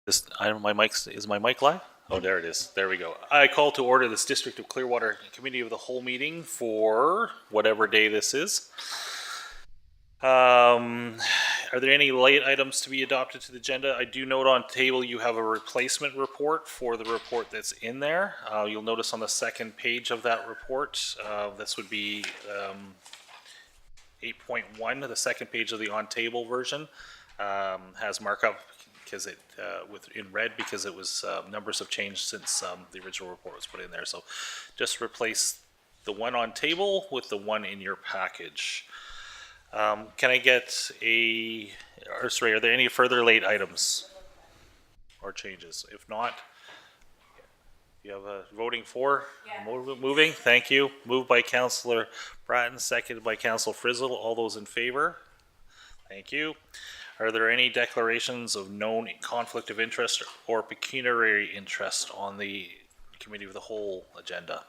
Is my mic live? Oh, there it is. There we go. I call to order this District of Clearwater Committee of the Whole meeting for whatever day this is. Are there any late items to be adopted to the agenda? I do note on table you have a replacement report for the report that's in there. You'll notice on the second page of that report, this would be 8.1, the second page of the on-table version, has markup because it in red because it was numbers have changed since the original report was put in there. So just replace the one on table with the one in your package. Can I get are there any further late items or changes? If not, you have a voting for? Yeah. Moving, thank you. Moved by Councillor Bratton, seconded by Councillor Frizzle. All those in favor? Thank you. Are there any declarations of known conflict of interest or pecuniary interest on the Committee of the Whole agenda?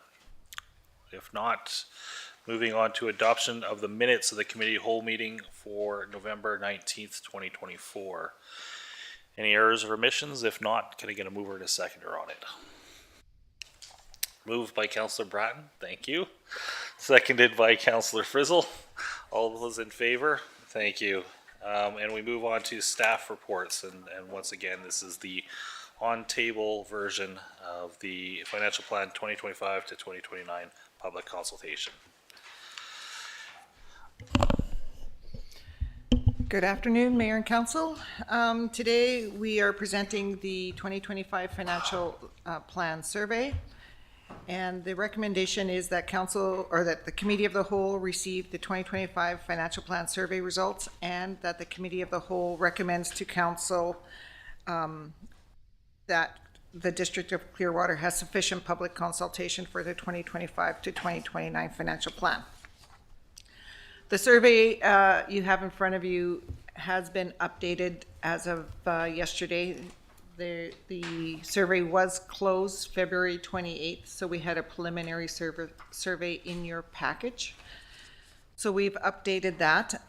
If not, moving on to adoption of the minutes of the Committee of the Whole meeting for November 19th, 2024. Any errors or omissions? If not, can I get a mover and a seconder on it? Moved by Councillor Bratton, thank you. Seconded by Councillor Frizzle. All those in favor? Thank you. And we move on to staff reports, and once again, this is the on-table version of the Financial Plan 2025 to 2029 public consultation. Good afternoon, Mayor and Council. Today we are presenting the 2025 Financial Plan Survey, and the recommendation is that Council, or that the Committee of the Whole receive the 2025 Financial Plan Survey results, and that the Committee of the Whole recommends to Council that the District of Clearwater has sufficient public consultation for the 2025 to 2029 Financial Plan. The survey you have in front of you has been updated as of yesterday. The survey was closed February 28th, so we had a preliminary survey in your package. So we've updated that.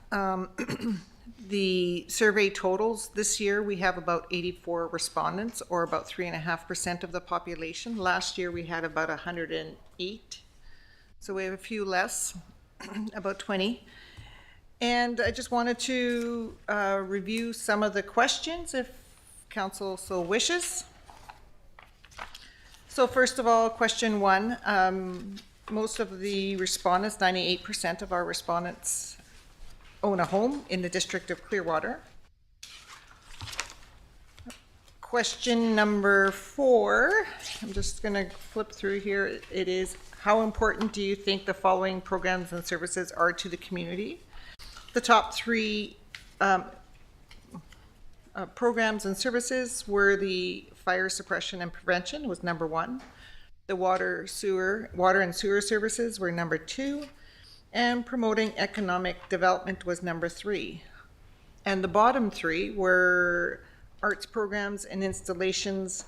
The survey totals this year, we have about 84 respondents, or about 3.5% of the population. Last year we had about 108, so we have a few less, about 20. And I just wanted to review some of the questions if Council so wishes. So first of all, question one, most of the respondents, 98% of our respondents own a home in the District of Clearwater. Question number 4, I'm just going to flip through here. It is, how important do you think the following programs and services are to the community? The top 3 programs and services were the fire suppression and prevention was number 1. The water and sewer services were number 2. And promoting economic development was number 3. And the bottom 3 were arts programs and installations,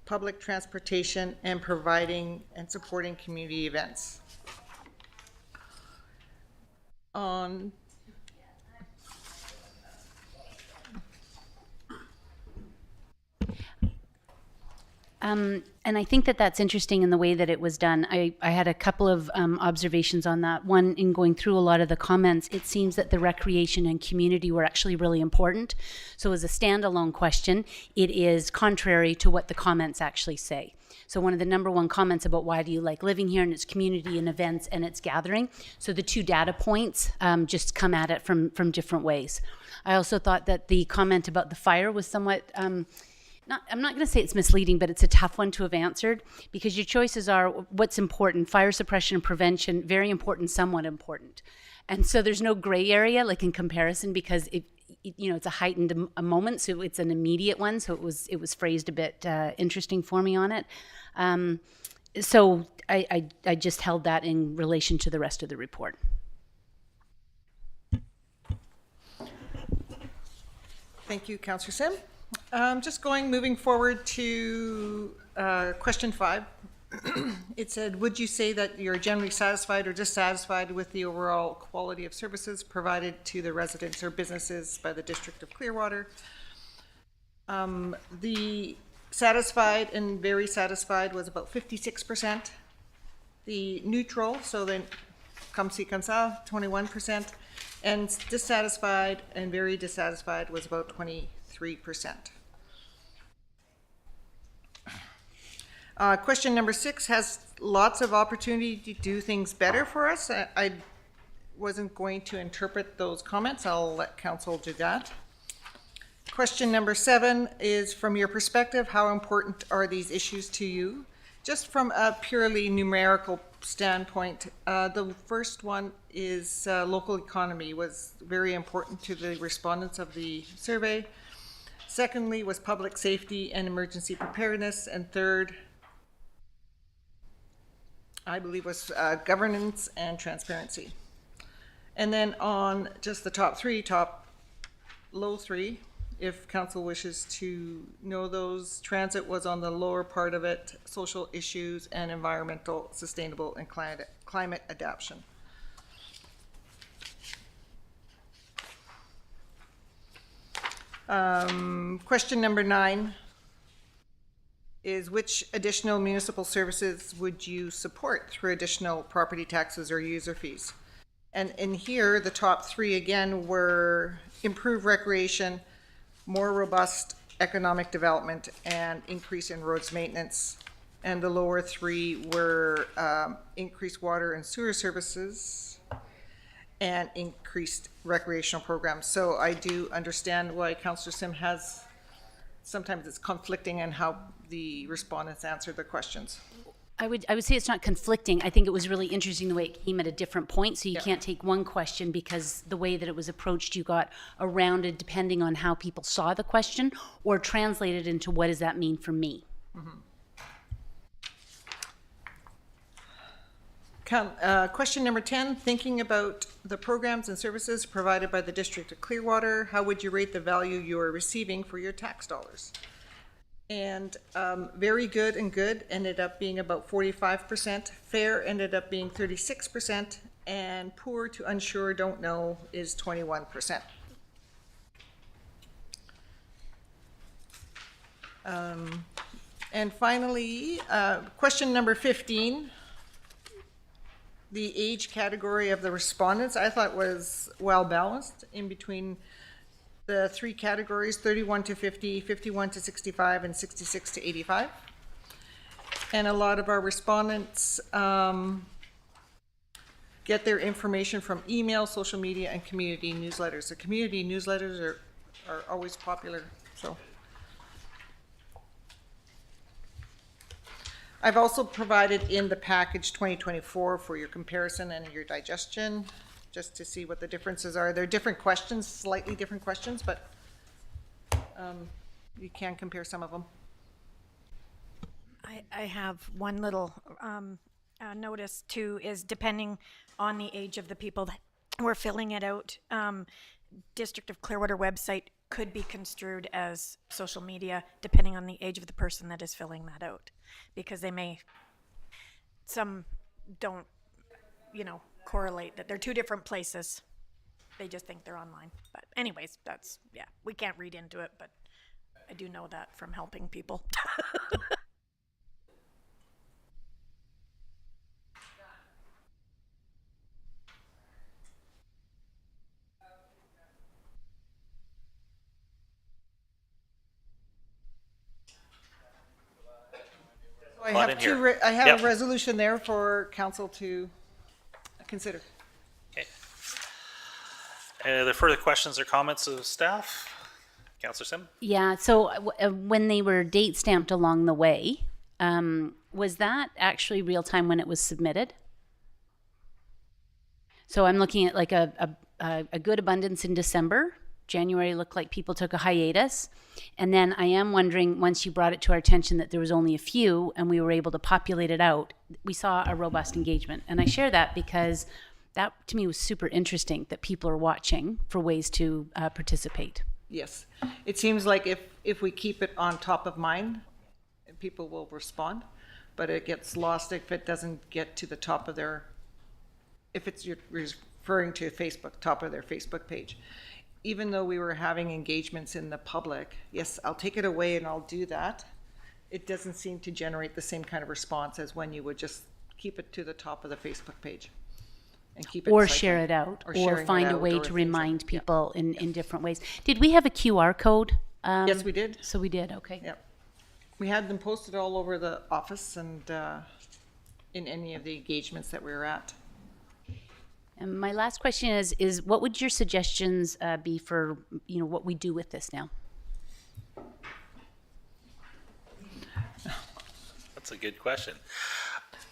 public transportation, and providing and supporting community events. And I think that that's interesting in the way that it was done. I had a couple of observations on that. One, in going through a lot of the comments, it seems that the recreation and community were actually really important. So as a standalone question, it is contrary to what the comments actually say. So one of the number 1 comments about why do you like living here, and it's community and events and it's gathering. So the 2 data points just come at it from different ways. I also thought that the comment about the fire was somewhat I'm not going to say it's misleading, but it's a tough one to have answered, because your choices are what's important: fire suppression and prevention, very important, somewhat important. And so there's no gray area like in comparison, because it's a heightened a moment, so it's an immediate one. So it was phrased a bit interesting for me on it. So I just held that in relation to the rest of the report. Thank you, Councillor Sim. Moving forward to question 5. It said, would you say that you're generally satisfied or dissatisfied with the overall quality of services provided to the residents or businesses by the District of Clearwater? The satisfied and very satisfied was about 56%. The neutral, so then comme ci comme ça, 21%. And dissatisfied and very dissatisfied was about 23%. Question number 6 has lots of opportunity to do things better for us. I wasn't going to interpret those comments. I'll let council do that. Question number 7 is, from your perspective, how important are these issues to you? Just from a purely numerical standpoint, the first one is local economy was very important to the respondents of the survey. Secondly was public safety and emergency preparedness. And third, I believe, was governance and transparency. And then on just the low three, if council wishes to know those, transit was on the lower part of it, social issues and environmental, sustainable, and climate adaptation. Question number 9 is, which additional municipal services would you support through additional property taxes or user fees? And in here, the top 3 again were improve recreation, more robust economic development, and increase in roads maintenance. And the lower 3 were increased water and sewer services and increased recreational programs. So I do understand why Councillor Sim has, sometimes it's conflicting in how the respondents answered the questions. I would say it's not conflicting. I think it was really interesting the way it came at a different point. So you can't take one question because the way that it was approached, you got around it depending on how people saw the question or translated into what does that mean for me. Question number 10, thinking about the programs and services provided by the District of Clearwater, how would you rate the value you are receiving for your tax dollars? And very good and good ended up being about 45%. Fair ended up being 36%. And poor to unsure, don't know is 21%. And finally, question number 15, the age category of the respondents, I thought was well balanced in between the 3 categories, 31 to 50, 51 to 65, and 66 to 85. And a lot of our respondents get their information from email, social media, and community newsletters. The community newsletters are always popular, so. I've also provided in the package 2024 for your comparison and your digestion, just to see what the differences are. They're different questions, slightly different questions, but you can compare some of them. I have one little notice too, is depending on the age of the people that were filling it out, District of Clearwater website could be construed as social media depending on the age of the person that is filling that out, because some don't, correlate that they're 2 different places. They just think they're online. But anyways, we can't read into it, but I do know that from helping people. I Lot have in here. I have Yep. a resolution there for council to consider. Okay. Are there further questions or comments of staff? Councillor Sim? Yeah, so when they were date stamped along the way, was that actually real time when it was submitted? So I'm looking at like a good abundance in December. January looked like people took a hiatus. And then I am wondering, once you brought it to our attention that there was only a few and we were able to populate it out, we saw a robust engagement. And I share that because that to me was super interesting that people are watching for ways to participate. Yes. It seems like if we keep it on top of mind, people will respond, but it gets lost if it doesn't get to the top of you're referring to Facebook, top of their Facebook page. even though we were having engagements in the public, yes, I'll take it away and I'll do that. It doesn't seem to generate the same kind of response as when you would just keep it to the top of the Facebook page and keep it Or cycling. share it out, or sharing it find a out, way or to things like- remind yeah. people in different ways. Did we have a QR code? Yes, we did. So we did, okay. Yep. We had them posted all over the office and in any of the engagements that we were at. And my last question is what would your suggestions be for, what we do with this now? That's a good question.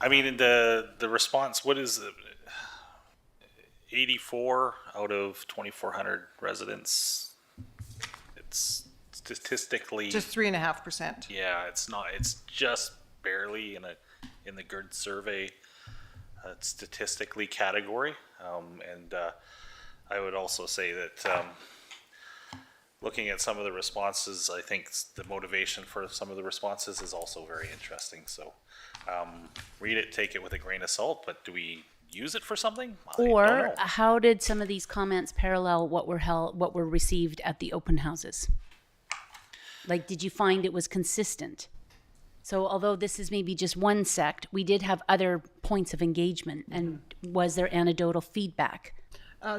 I mean, the response, what is it? 84 out of 2,400 residents. It's statistically, Just 3.5%. yeah, it's not, it's just barely in the GERD survey statistically category. And I would also say that looking at some of the responses, I think the motivation for some of the responses is also very interesting. So read it, take it with a grain of salt, but do we use it for something? I don't Or know. how did some of these comments parallel what were received at the open houses? Like, did you find it was consistent? So although this is maybe just one sect, we did have other points of engagement. And was there anecdotal feedback?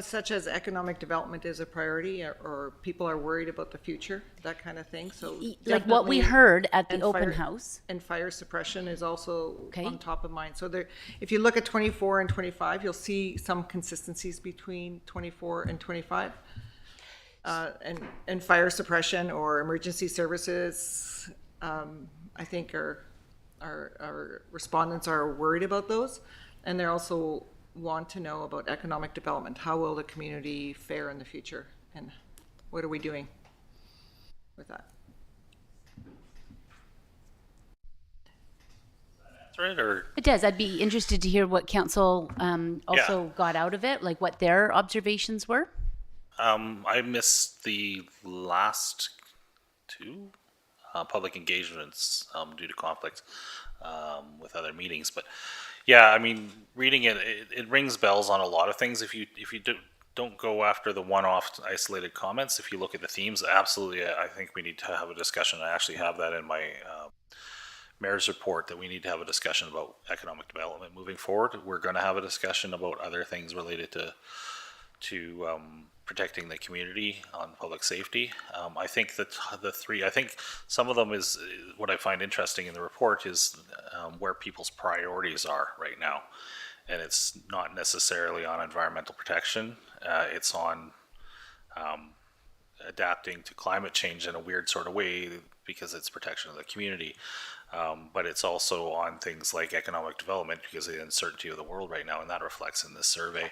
Such as economic development is a priority, or people are worried about the future, that kind of thing, so. Like what we definitely- heard at the and open fire- house? And fire suppression is also Okay. on top of mind. So there, if you look at 24 and 25, you'll see some consistencies between 24 and 25. And fire suppression or emergency services, I think our respondents are worried about those. And they also want to know about economic development. How will the community fare in the future? And what are we doing with that? That's right, or It does. I'd be interested to hear what council also Yeah. got out of it, like what their observations were. I missed the last two public engagements due to conflicts with other meetings. But yeah, I mean, reading it rings bells on a lot of things. If you don't go after the one-off isolated comments, if you look at the themes, absolutely, I think we need to have a discussion. I actually have that in my mayor's report, that we need to have a discussion about economic development moving forward. We're going to have a discussion about other things related to protecting the community on public safety. I think that I think some of them is what I find interesting in the report is where people's priorities are right now. And it's not necessarily on environmental protection. It's on adapting to climate change in a weird sort of way because it's protection of the community. But it's also on things like economic development because of the uncertainty of the world right now, and that reflects in this survey.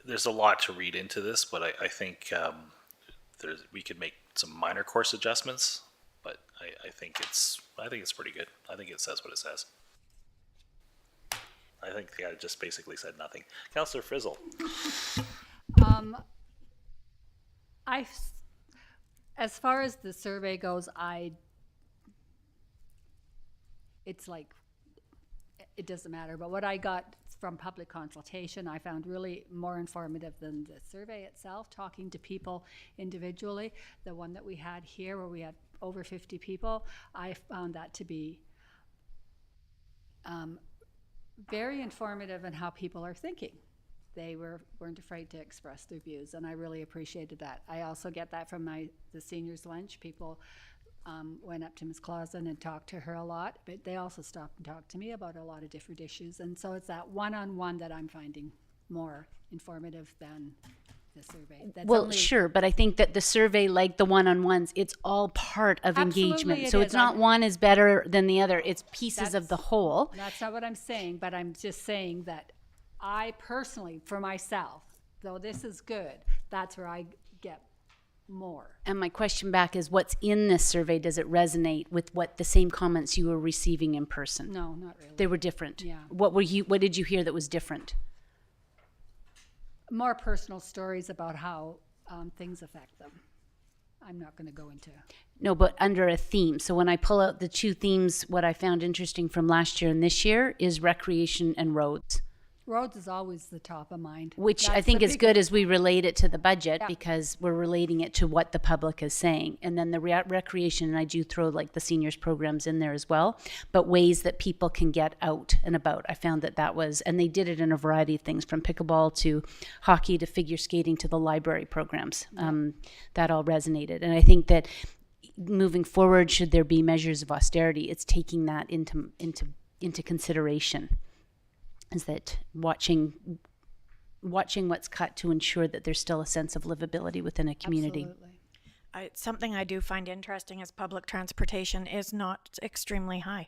There's a lot to read into this, but I think we could make some minor course adjustments. But I think it's pretty good. I think it says what it says. I think the guy just basically said nothing. Councillor Frizzle. As far as the survey goes, it's like, it doesn't matter, but what I got from public consultation, I found really more informative than the survey itself, talking to people individually. The one that we had here, where we had over 50 people, I found that to be very informative in how people are thinking. They weren't afraid to express their views, and I really appreciated that. I also get that from the seniors' lunch. People went up to Ms. Clausen and talked to her a lot, but they also stopped and talked to me about a lot of different issues. And so it's that one-on-one that I'm finding more informative than the survey. That's Well, only- sure, but I think that the survey, like the one-on-ones, it's all part of Absolutely engagement. it So is. it's not one is better than the other. It's pieces of the That's- whole. That's not what I'm saying, but I'm just saying that I personally, for myself, though this is good, that's where I get more. And my question back is, what's in this survey? Does it resonate with what the same comments you were receiving in person? No, not really. They were different. Yeah. What did you hear that was different? More personal stories about how things affect them. I'm not going to go into. No, but under a theme. So when I pull out the two themes, what I found interesting from last year and this year is recreation and roads. roads is always the top of mind. Which I That's think the is big- good as we relate it to the budget Yeah. because we're relating it to what the public is saying. And then the recreation, and I do throw like the seniors programs in there as well, but ways that people can get out and about. I found that was, and they did it in a variety of things from pickleball to hockey to figure skating to the library programs. That all resonated. And I think that moving forward, should there be measures of austerity, it's taking that into consideration. Is that watching what's cut to ensure that there's still a sense of livability within a community. Absolutely. Something I do find interesting is public transportation is not extremely high.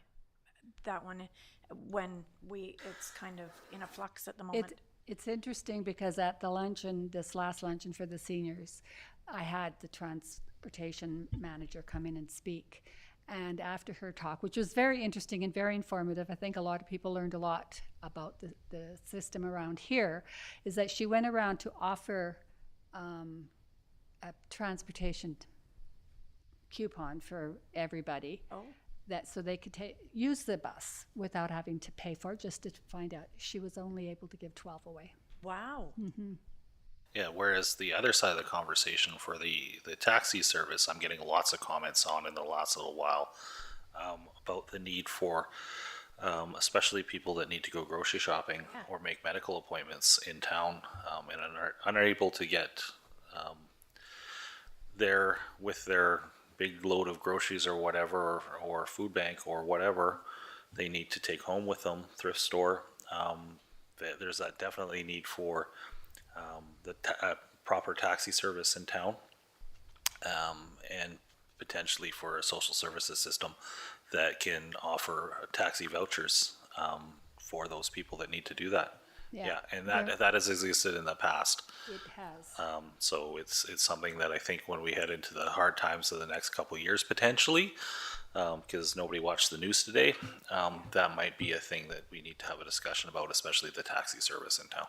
That one, it's kind of in a flux at the moment. It's interesting because at the luncheon, this last luncheon for the seniors, I had the transportation manager come in and speak. And after her talk, which was very interesting and very informative, I think a lot of people learned a lot about the system around here, is that she went around to offer a transportation coupon for everybody. Oh. That so they could use the bus without having to pay for it, just to find out. She was only able to give 12 away. Wow. Yeah, whereas the other side of the conversation for the taxi service, I'm getting lots of comments on in the last little while about the need for, especially people that need to go grocery shopping or make medical appointments in town and are unable to get there with their big load of groceries or whatever, or food bank or whatever they need to take home with them, thrift store. There's that definitely need for the proper taxi service in town, and potentially for a social services system that can offer taxi vouchers for those people that need to do that. Yeah, and that has existed in the past. It has. So it's something that I think when we head into the hard times of the next couple of years, potentially, because nobody watched the news today, that might be a thing that we need to have a discussion about, especially the taxi service in town.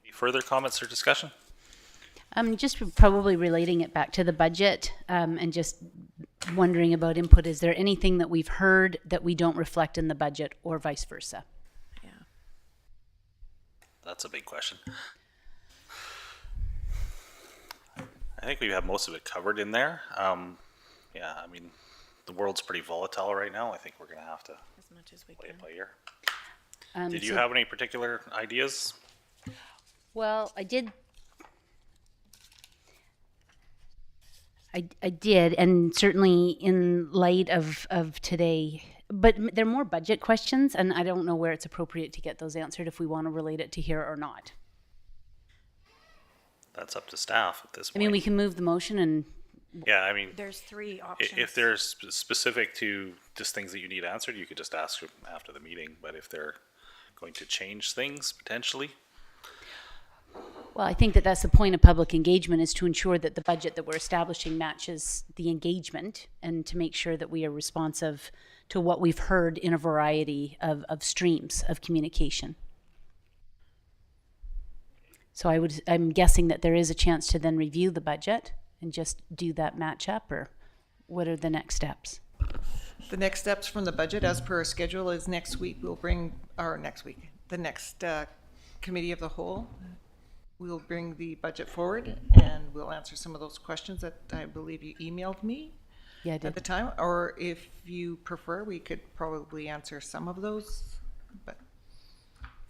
Any further comments or discussion? Just probably relating it back to the budget and just wondering about input. Is there anything that we've heard that we don't reflect in the budget or vice versa? Yeah. That's a big question. I think we have most of it covered in there. Yeah, I mean, the world's pretty volatile right now. I think we're going to have to As much as we play can. it by ear. Did you So- have any particular ideas? Well, I did. I did, and certainly in light of today, but they're more budget questions, and I don't know where it's appropriate to get those answered if we want to relate it to here or not. That's up to staff at this I point. mean, we can move the motion and Yeah, I mean, There's three options. if they're specific to just things that you need answered, you could just ask them after the meeting. But if they're going to change things potentially, well, I think that that's the point of public engagement, is to ensure that the budget that we're establishing matches the engagement and to make sure that we are responsive to what we've heard in a variety of streams of communication. So I'm guessing that there is a chance to then review the budget and just do that match up, or what are the next steps? The next steps from the budget, as per our schedule, is next week we'll bring, the next committee of the whole, we'll bring the budget forward and we'll answer some of those questions that I believe you emailed me Yeah, I at the did. time. Or if you prefer, we could probably answer some of those, but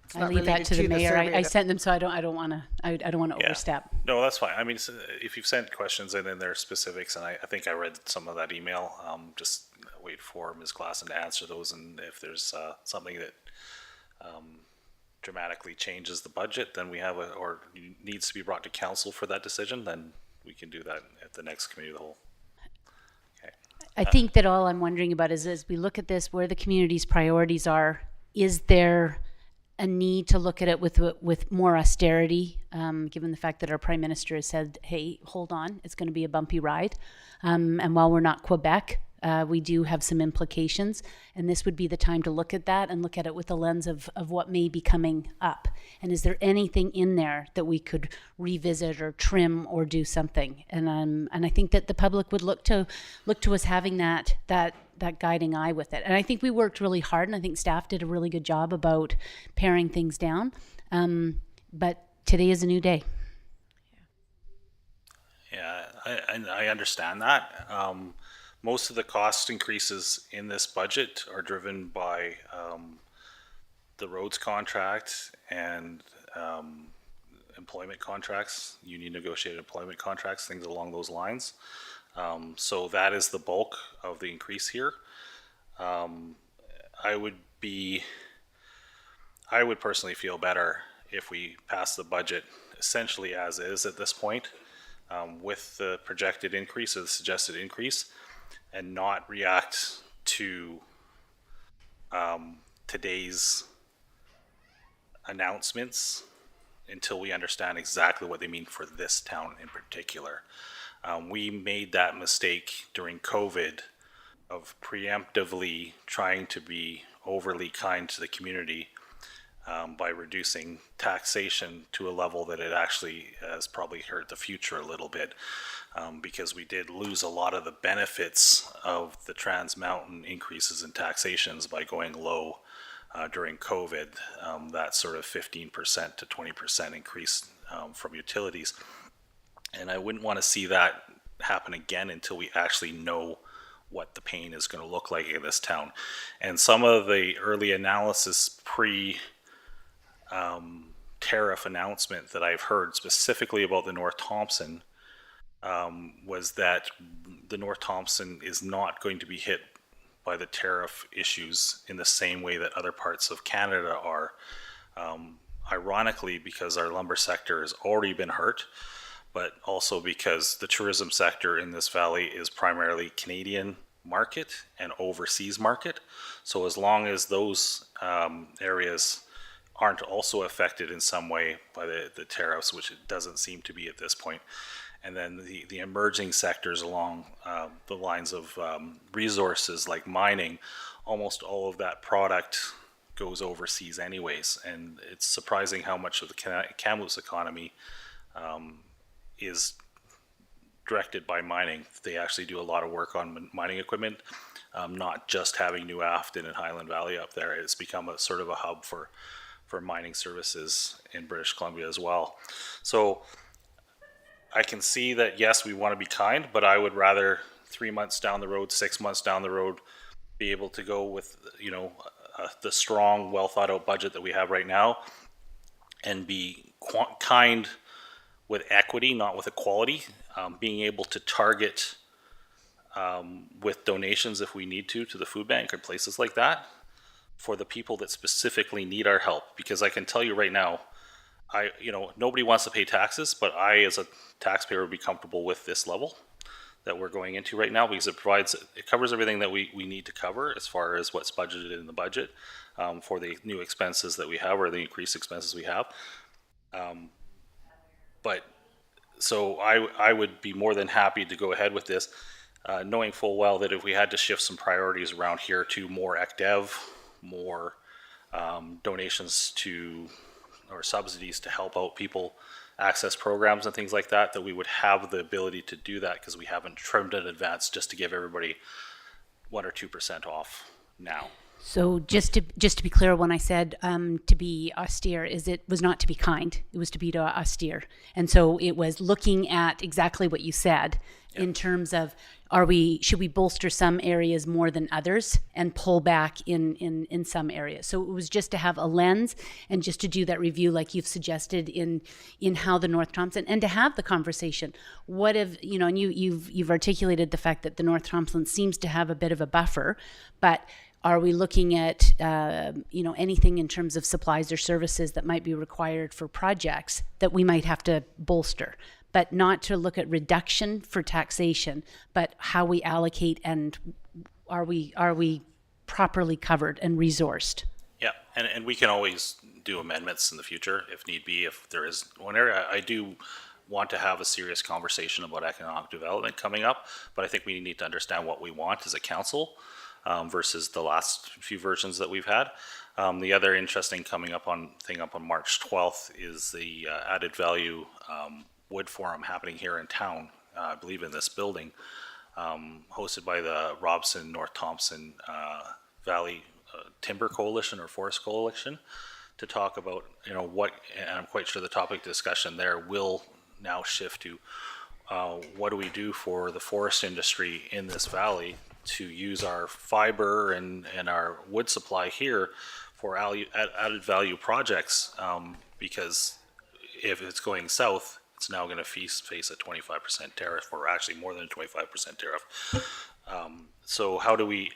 it's I not leave that related to the mayor. survey I that- sent them, so I don't want to yeah. overstep. No, that's fine. I mean, if you've sent questions and then there are specifics, and I think I read some of that email. Just wait for Ms. Klassen to answer those, and if there's something that dramatically changes the budget, then we have or needs to be brought to council for that decision, then we can do that at the next committee of the whole. Okay. I think that all I'm wondering about is, as we look at this, where the community's priorities are, is there a need to look at it with more austerity, given the fact that our prime minister has said, hey, hold on, it's going to be a bumpy ride. And while we're not Quebec, we do have some implications, and this would be the time to look at that and look at it with the lens of what may be coming up. And is there anything in there that we could revisit or trim or do something? And I think that the public would look to us having that guiding eye with it. And I think we worked really hard, and I think staff did a really good job about paring things down. But today is a new day. Yeah, I understand that. Most of the cost increases in this budget are driven by the roads contract and employment contracts, union negotiated employment contracts, things along those lines. So that is the bulk of the increase here. I would personally feel better if we pass the budget essentially as is at this point, with the projected increase or the suggested increase, and not react to today's announcements until we understand exactly what they mean for this town in particular. We made that mistake during COVID of preemptively trying to be overly kind to the community by reducing taxation to a level that it actually has probably hurt the future a little bit, because we did lose a lot of the benefits of the Trans Mountain increases in taxations by going low during COVID, that sort of 15% to 20% increase from utilities. And I wouldn't want to see that happen again until we actually know what the pain is going to look like in this town. And some of the early analysis tariff announcement that I've heard specifically about the North Thompson was that the North Thompson is not going to be hit by the tariff issues in the same way that other parts of Canada are. Ironically, because our lumber sector has already been hurt, but also because the tourism sector in this valley is primarily Canadian market and overseas market. So as long as those areas aren't also affected in some way by the tariffs, which it doesn't seem to be at this point, and then the emerging sectors along the lines of resources like mining, almost all of that product goes overseas anyways. And it's surprising how much of the Kamloops economy is directed by mining. They actually do a lot of work on mining equipment, not just having New Afton and Highland Valley up there. It's become a sort of a hub for mining services in British Columbia as well. So I can see that, yes, we want to be kind, but I would rather 3 months down the road, 6 months down the road, be able to go with, the strong, well thought out budget that we have right now, and be kind with equity, not with equality, being able to target with donations if we need to the food bank or places like that for the people that specifically need our help. Because I can tell you right now, nobody wants to pay taxes, but I, as a taxpayer, would be comfortable with this level that we're going into right now, because it covers everything that we need to cover as far as what's budgeted in the budget for the new expenses that we have, or the increased expenses we have. But so I would be more than happy to go ahead with this, knowing full well that if we had to shift some priorities around here to more ECDEV, more donations to, or subsidies to help out people access programs and things like that, that we would have the ability to do that, because we haven't trimmed in advance just to give everybody 1 or 2% off now. So just to be clear, when I said to be austere, it was not to be kind. It was to be austere. And so it was looking at exactly what you said in terms of, should we bolster some areas more than others and pull back in some areas? So it was just to have a lens and just to do that review like you've suggested in how the North Thompson, and to have the conversation. What if, and you've articulated the fact that the North Thompson seems to have a bit of a buffer, but are we looking at, anything in terms of supplies or services that might be required for projects that we might have to bolster? But not to look at reduction for taxation, but how we allocate, and are we properly covered and resourced? Yeah, and we can always do amendments in the future if need be. If there is one area, I do want to have a serious conversation about economic development coming up, but I think we need to understand what we want as a council versus the last few versions that we've had. The other interesting thing up on March 12th is the added value wood forum happening here in town, I believe in this building, hosted by the Robson North Thompson Valley Timber Coalition or Forest Coalition, to talk about, what, and I'm quite sure the topic discussion there will now shift to what do we do for the forest industry in this valley to use our fiber and our wood supply here for added value projects, because if it's going south, it's now going to face a 25% tariff, or actually more than a 25% tariff. So how do we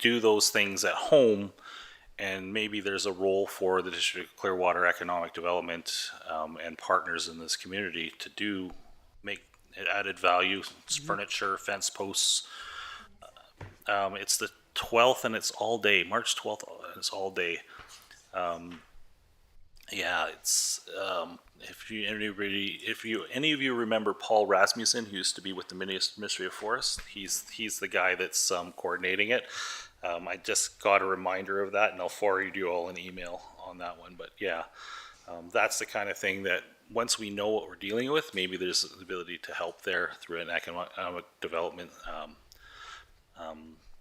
do those things at home? And maybe there's a role for the District of Clearwater Economic Development and partners in this community to make added value, furniture, fence posts. It's the 12th and it's all day. March 12th, it's all day. It's if any of you remember Paul Rasmussen, who used to be with the Ministry of Forests, he's the guy that's coordinating it. I just got a reminder of that, and I'll forward you all an email on that one. But yeah, that's the kind of thing that once we know what we're dealing with, maybe there's the ability to help there through an economic development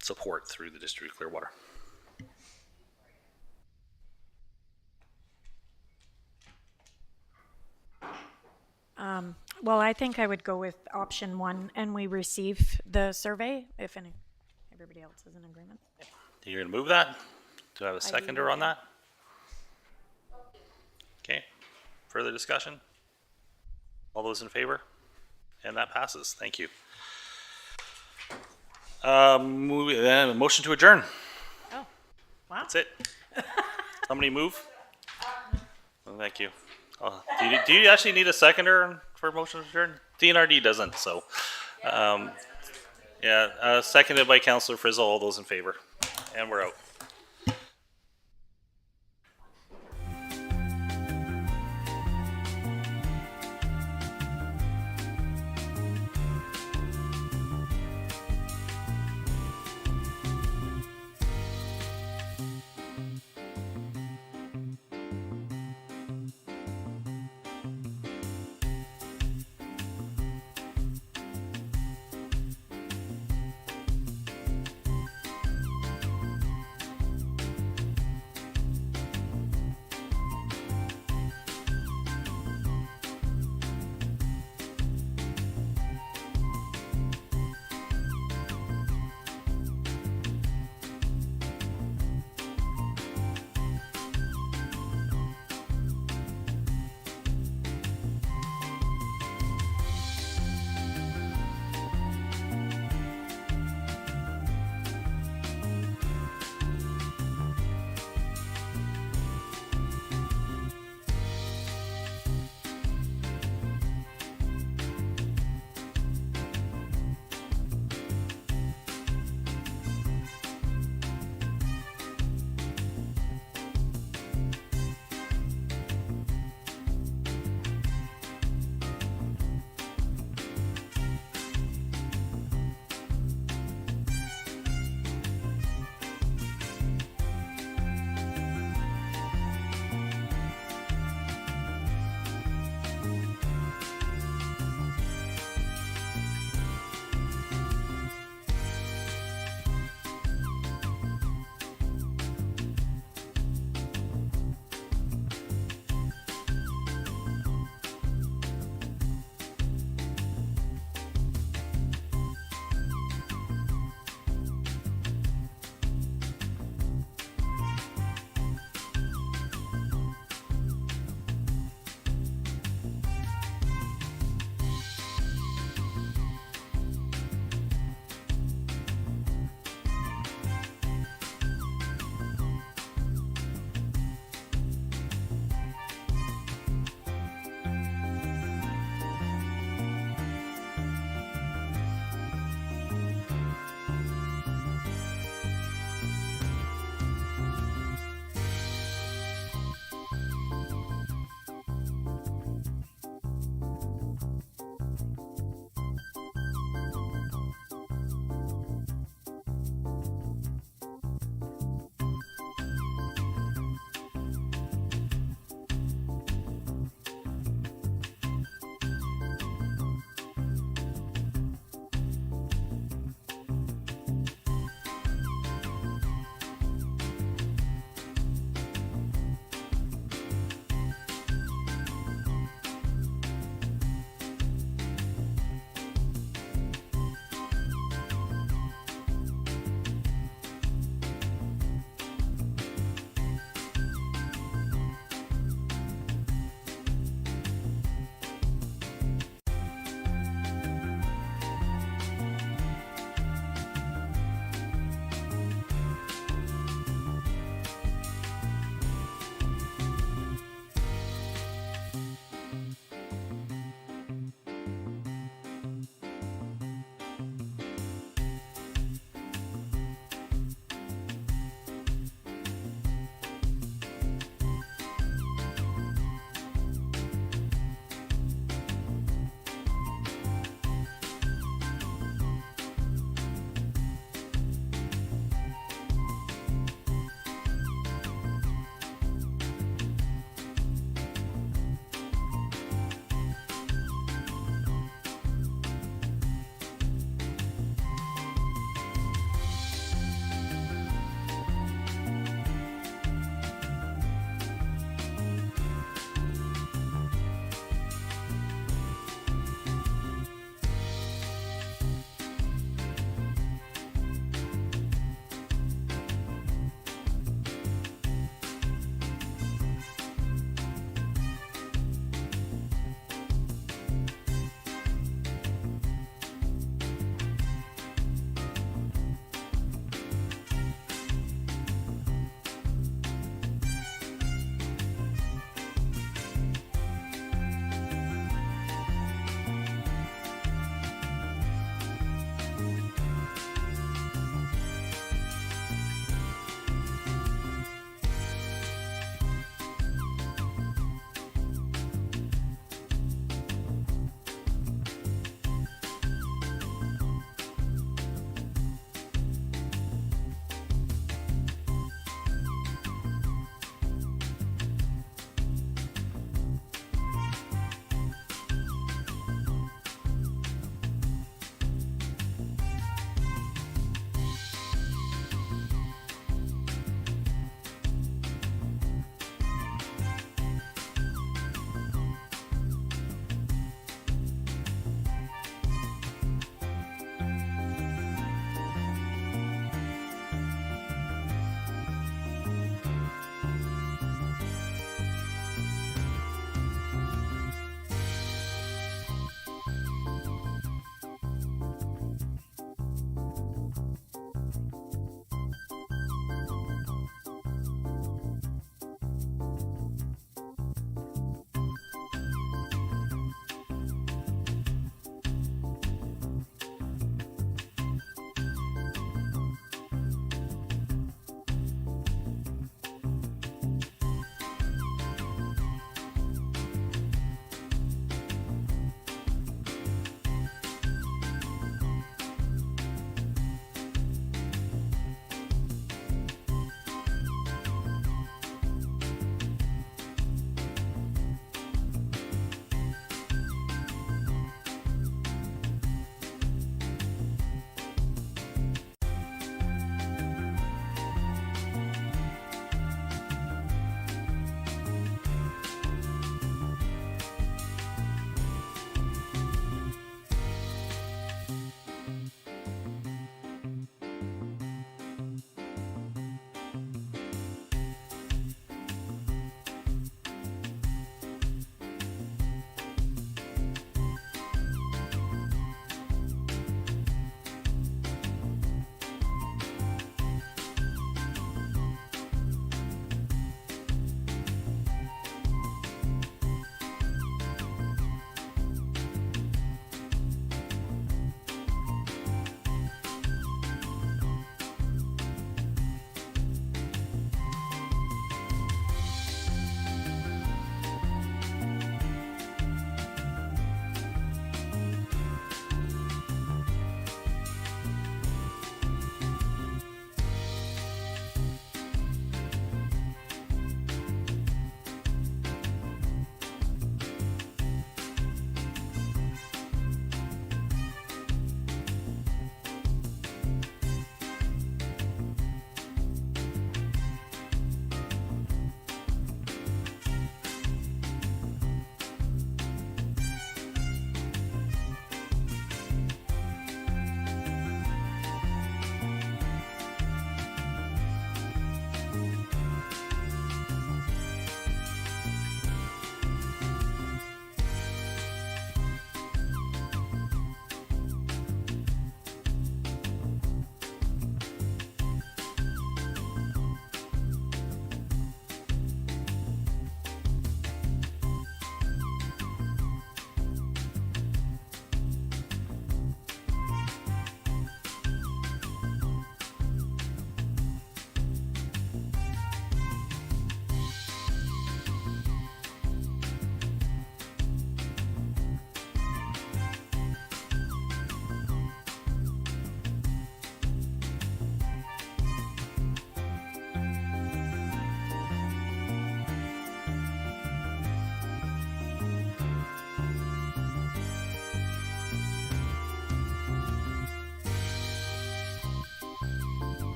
support through the District of Clearwater. Well, I think I would go with option 1, and we receive the survey if everybody else is in agreement. You're gonna move that? Do I have a seconder on that? Okay, further discussion? All those in favor? And that passes, thank you. Motion to adjourn, Oh, wow. that's it. Somebody move? Well, thank you. Do you actually need a seconder for motion to adjourn? DNRD doesn't, so. Seconded by Councillor Frizzle, all those in favor, and we're out.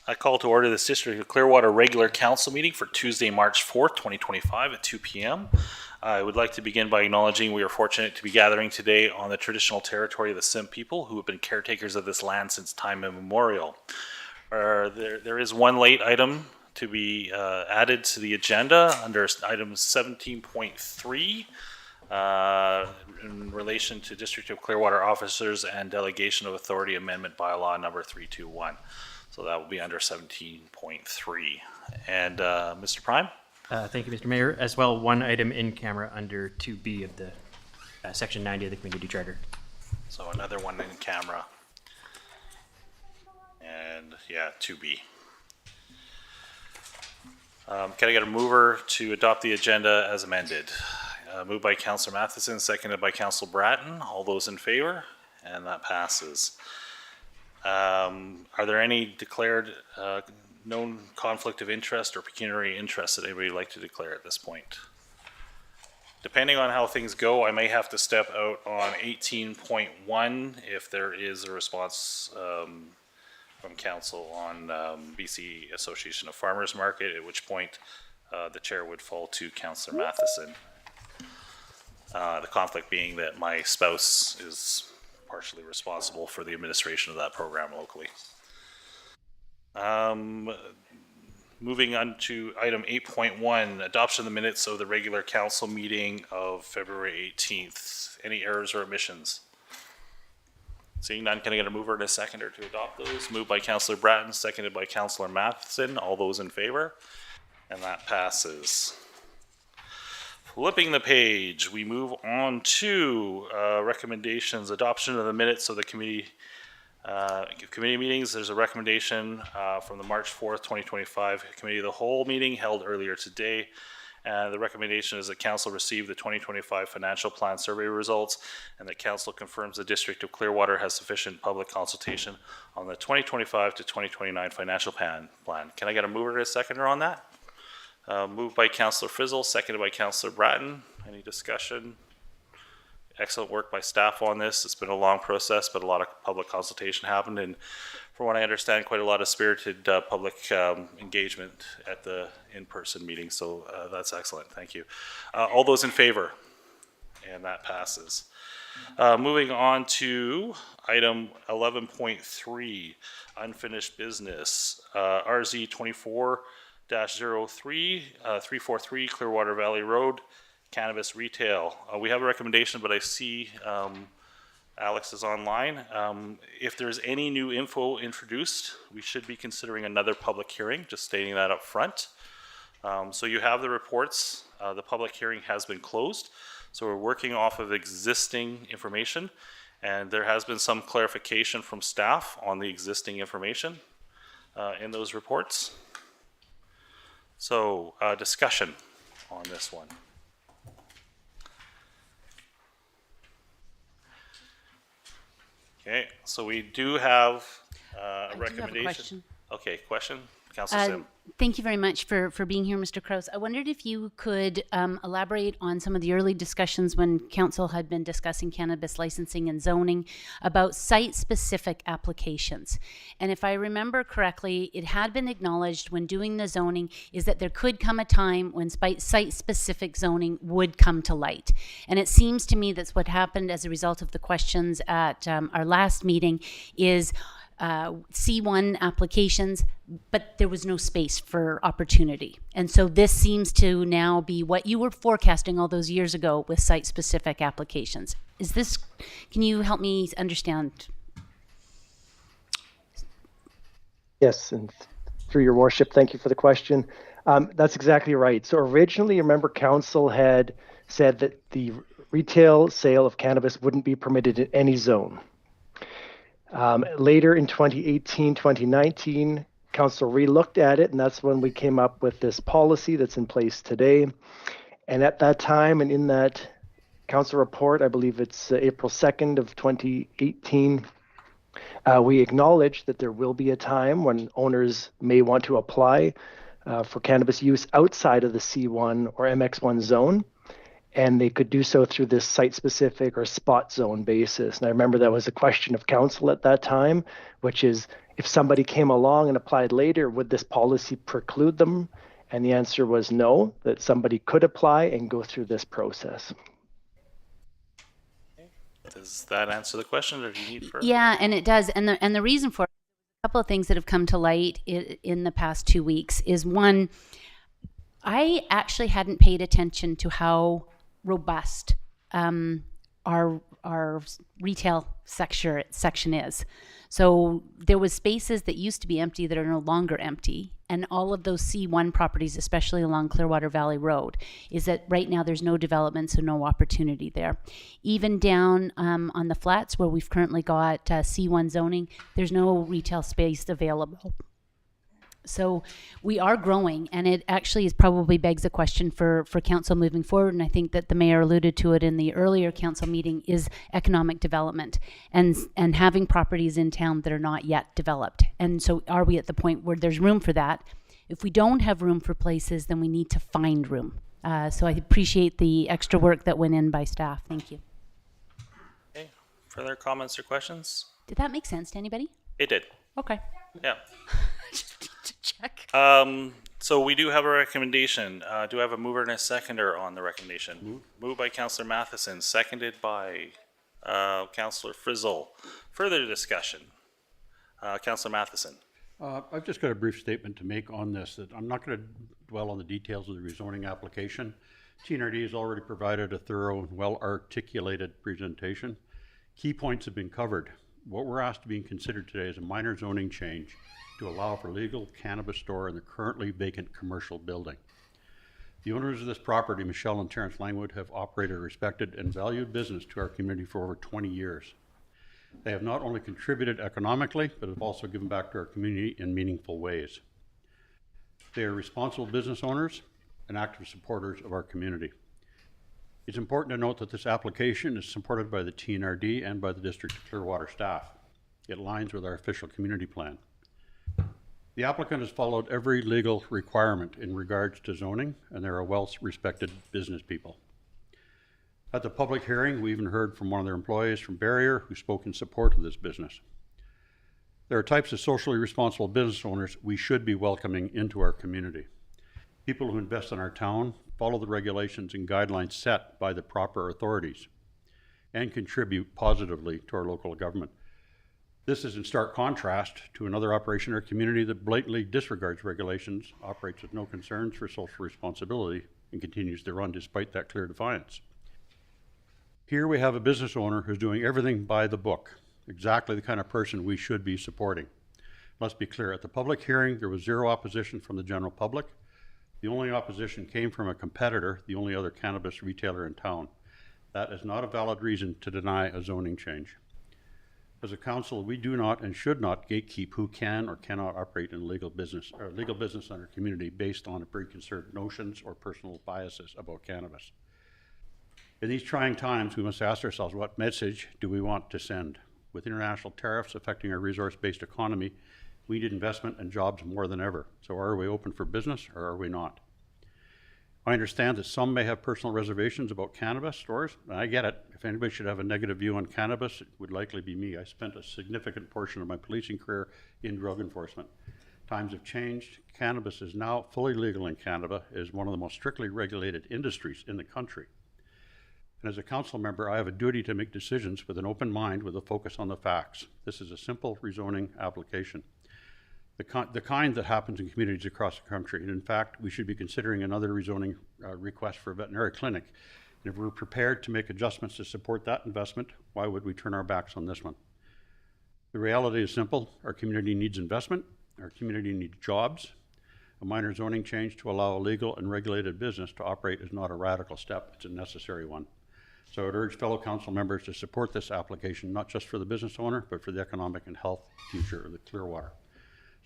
I call to order this District of Clearwater regular council meeting for Tuesday, March 4th, 2025 at 2 p.m. I would like to begin by acknowledging we are fortunate to be gathering today on the traditional territory of the Sim people who have been caretakers of this land since time immemorial. There is one late item to be added to the agenda under item 17.3 in relation to District of Clearwater officers and delegation of authority amendment bylaw number 321. So that will be under 17.3. And Mr. Prime? Thank you, Mr. Mayor. As well, one item in camera under 2B of the section 90 of the community charter. So another one in camera. And yeah, 2B. Can I get a mover to adopt the agenda as amended? Moved by Councillor Matheson, seconded by Councillor Bratton. All those in favor? And that passes. Are there any declared known conflict of interest or pecuniary interest that anybody would like to declare at this point? Depending on how things go, I may have to step out on 18.1 if there is a response from council on BC Association of Farmers Market, at which point the chair would fall to Councillor Matheson. The conflict being that my spouse is partially responsible for the administration of that program locally. Moving on to item 8.1, adoption of the minutes of the regular council meeting of February 18th. Any errors or omissions? Seeing none, can I get a mover and a seconder to adopt those? Moved by Councillor Bratton, seconded by Councillor Matheson. All those in favor? And that passes. Flipping the page, we move on to recommendations, adoption of the minutes of the committee meetings. There's a recommendation from the March 4th, 2025 Committee of the Whole meeting held earlier today. And the recommendation is that council receive the 2025 financial plan survey results and that council confirms the District of Clearwater has sufficient public consultation on the 2025 to 2029 financial plan. Can I get a mover and a seconder on that? Moved by Councillor Frizzle, seconded by Councillor Bratton. Any discussion? Excellent work by staff on this. It's been a long process, but a lot of public consultation happened, and from what I understand, quite a lot of spirited public engagement at the in-person meeting, so that's excellent. Thank you. All those in favor? And that passes. Moving on to item 11.3, unfinished business. RZ 24-03-343 Clearwater Valley Road, cannabis retail. We have a recommendation, but I see Alex is online. If there's any new info introduced, we should be considering another public hearing, just stating that up front. So you have the reports. The public hearing has been closed. So we're working off of existing information, and there has been some clarification from staff on the existing information in those reports. So discussion on this one. Okay, so we do have a recommendation. question. Okay, question? Councillor Sim. Thank you very much for being here, Mr. Krause. I wondered if you could elaborate on some of the early discussions when council had been discussing cannabis licensing and zoning about site-specific applications. And if I remember correctly, it had been acknowledged when doing the zoning is that there could come a time when site-specific zoning would come to light. And it seems to me that's what happened as a result of the questions at our last meeting is C1 applications, but there was no space for opportunity. And so this seems to now be what you were forecasting all those years ago with site-specific applications. Is this, can you help me understand? Yes, and through your worship, thank you for the question. That's exactly right. So originally, remember, council had said that the retail sale of cannabis wouldn't be permitted in any zone. Later in 2018, 2019, council re-looked at it, and that's when we came up with this policy that's in place today. And at that time, and in that council report, I believe it's April 2nd of 2018, we acknowledged that there will be a time when owners may want to apply for cannabis use outside of the C1 or MX1 zone. and they could do so through this site-specific or spot zone basis. And I remember that was a question of council at that time, which is if somebody came along and applied later, would this policy preclude them? And the answer was no, that somebody could apply and go through this process. Does that answer the question, or do you need further? Yeah, and it does. And the reason for it, a couple of things that have come to light in the past 2 weeks is one, I actually hadn't paid attention to how robust our retail section is. So there was spaces that used to be empty that are no longer empty, and all of those C1 properties, especially along Clearwater Valley Road, is that right now there's no development, so no opportunity there. Even down on the flats where we've currently got C1 zoning, there's no retail space available. So we are growing, and it actually is probably begs a question for council moving forward, and I think that the mayor alluded to it in the earlier council meeting, is economic development and having properties in town that are not yet developed. And so are we at the point where there's room for that? If we don't have room for places, then we need to find room. So I appreciate the extra work that went in by staff. Thank you. Okay. Further comments or questions? Did that make sense to anybody? It did. Okay. Yeah. Just need to check. So we do have a recommendation. Do I have a mover and a seconder on the recommendation? Moved by Councillor Matheson, seconded by Councillor Frizzle. Further discussion. Councillor Matheson. I've just got a brief statement to make on this, that I'm not going to dwell on the details of the rezoning application. TNRD has already provided a thorough and well-articulated presentation. Key points have been covered. What we're asked to be considered today is a minor zoning change to allow for legal cannabis store in the currently vacant commercial building. The owners of this property, Michelle and Terrence Langwood, have operated a respected and valued business to our community for over 20 years. They have not only contributed economically, but have also given back to our community in meaningful ways. They are responsible business owners and active supporters of our community. It's important to note that this application is supported by the TNRD and by the District of Clearwater staff. It aligns with our official community plan. The applicant has followed every legal requirement in regards to zoning, and they're a well-respected business people. At the public hearing, we even heard from one of their employees from Barrier who spoke in support of this business. There are types of socially responsible business owners we should be welcoming into our community. People who invest in our town, follow the regulations and guidelines set by the proper authorities, and contribute positively to our local government. This is in stark contrast to another operation in our community that blatantly disregards regulations, operates with no concerns for social responsibility, and continues to run despite that clear defiance. Here we have a business owner who's doing everything by the book, exactly the kind of person we should be supporting. Let's be clear, at the public hearing, there was zero opposition from the general public. The only opposition came from a competitor, the only other cannabis retailer in town. That is not a valid reason to deny a zoning change. As a council, we do not and should not gatekeep who can or cannot operate in legal business in our community based on preconceived notions or personal biases about cannabis. In these trying times, we must ask ourselves, what message do we want to send? With international tariffs affecting our resource-based economy, we need investment and jobs more than ever. So are we open for business or are we not? I understand that some may have personal reservations about cannabis stores, and I get it. If anybody should have a negative view on cannabis, it would likely be me. I spent a significant portion of my policing career in drug enforcement. Times have changed. Cannabis is now fully legal in Canada. It is one of the most strictly regulated industries in the country. And as a council member, I have a duty to make decisions with an open mind with a focus on the facts. This is a simple rezoning application. The kind that happens in communities across the country. And in fact, we should be considering another rezoning request for a veterinary clinic. And if we're prepared to make adjustments to support that investment, why would we turn our backs on this one? The reality is simple. Our community needs investment. Our community needs jobs. A minor zoning change to allow a legal and regulated business to operate is not a radical step. It's a necessary one. So I would urge fellow council members to support this application, not just for the business owner, but for the economic and health future of the Clearwater.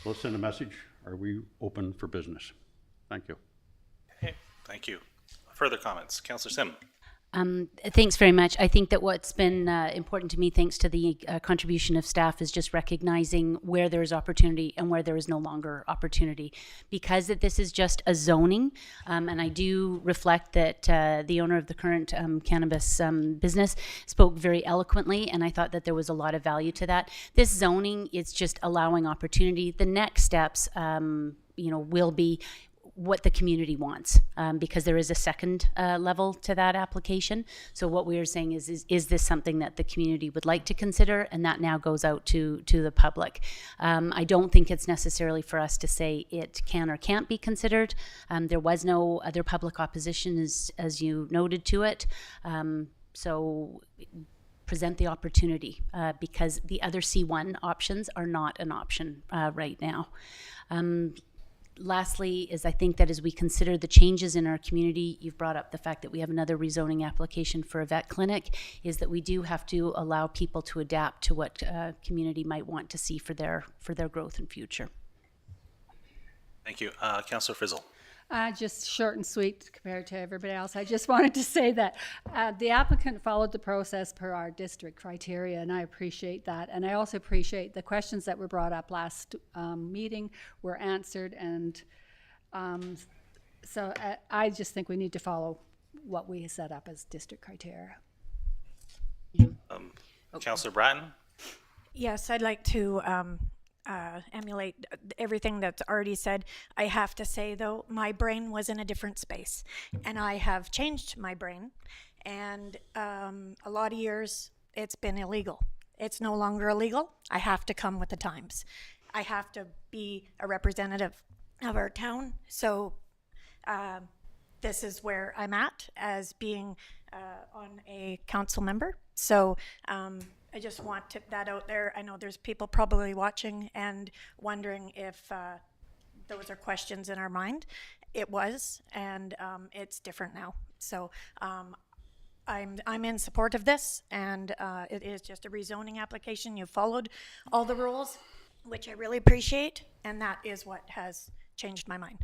So let's send a message. Are we open for business? Thank you. Okay, thank you. Further comments? Councillor Sim. Thanks very much. I think that what's been important to me, thanks to the contribution of staff, is just recognizing where there is opportunity and where there is no longer opportunity. Because that this is just a zoning, and I do reflect that the owner of the current cannabis business spoke very eloquently, and I thought that there was a lot of value to that. This zoning is just allowing opportunity. The next steps, will be what the community wants, because there is a second level to that application. So what we are saying is this something that the community would like to consider, and that now goes out to the public. I don't think it's necessarily for us to say it can or can't be considered. There was no other public opposition, as you noted, to it. So present the opportunity, because the other C1 options are not an option right now. Lastly, is I think that as we consider the changes in our community, you've brought up the fact that we have another rezoning application for a vet clinic, is that we do have to allow people to adapt to what community might want to see for their growth and future. Thank you. Councillor Frizzle. Just short and sweet compared to everybody else. I just wanted to say that the applicant followed the process per our district criteria, and I appreciate that. And I also appreciate the questions that were brought up last meeting were answered. And so I just think we need to follow what we set up as district criteria. Councillor Bratton. Yes, I'd like to emulate everything that's already said. I have to say, though, my brain was in a different space, and I have changed my brain. And a lot of years, it's been illegal. It's no longer illegal. I have to come with the times. I have to be a representative of our town. So this is where I'm at as being on a council member. So I just want that out there. I know there's people probably watching and wondering if those are questions in our mind. It was, and it's different now. So I'm in support of this, and it is just a rezoning application. You followed all the rules, which I really appreciate, and that is what has changed my mind.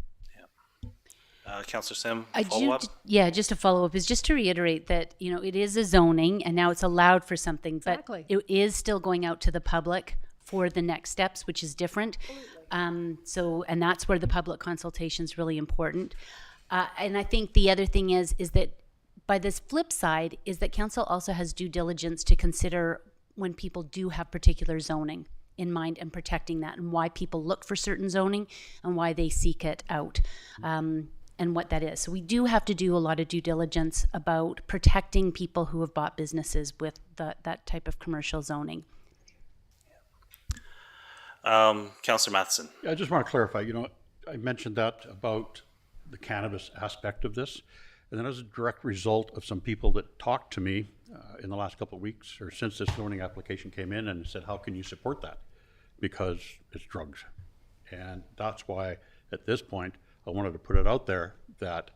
Councillor Sim, I follow up? just a follow-up is just to reiterate that, it is a zoning and now it's allowed for something, but Exactly. it is still going out to the public for the next steps, which is different. And that's where the public consultation is really important. And I think the other thing is that by this flip side is that council also has due diligence to consider when people do have particular zoning in mind and protecting that, and why people look for certain zoning and why they seek it out. And what that is. So we do have to do a lot of due diligence about protecting people who have bought businesses with that type of commercial zoning. Councillor Matheson. I just want to clarify, I mentioned that about the cannabis aspect of this. And then as a direct result of some people that talked to me in the last couple of weeks or since this zoning application came in and said, how can you support that? Because it's drugs. And that's why at this point, I wanted to put it out there that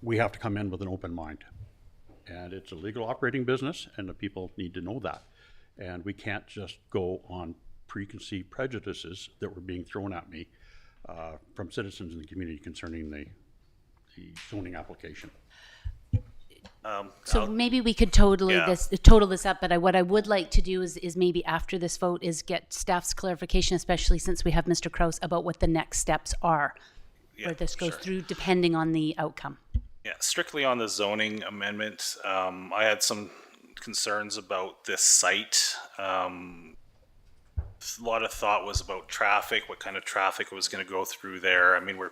we have to come in with an open mind. And it's a legal operating business, and the people need to know that. And we can't just go on preconceived prejudices that were being thrown at me from citizens in the community concerning the zoning application. So maybe we could total this up, but what I would like to do is maybe after this vote is get staff's clarification, especially since we have Mr. Kraus, about what the next steps are, where this goes through, depending on the outcome. Yeah, strictly on the zoning amendment, I had some concerns about this site. A lot of thought was about traffic, what kind of traffic was going to go through there. I mean, we're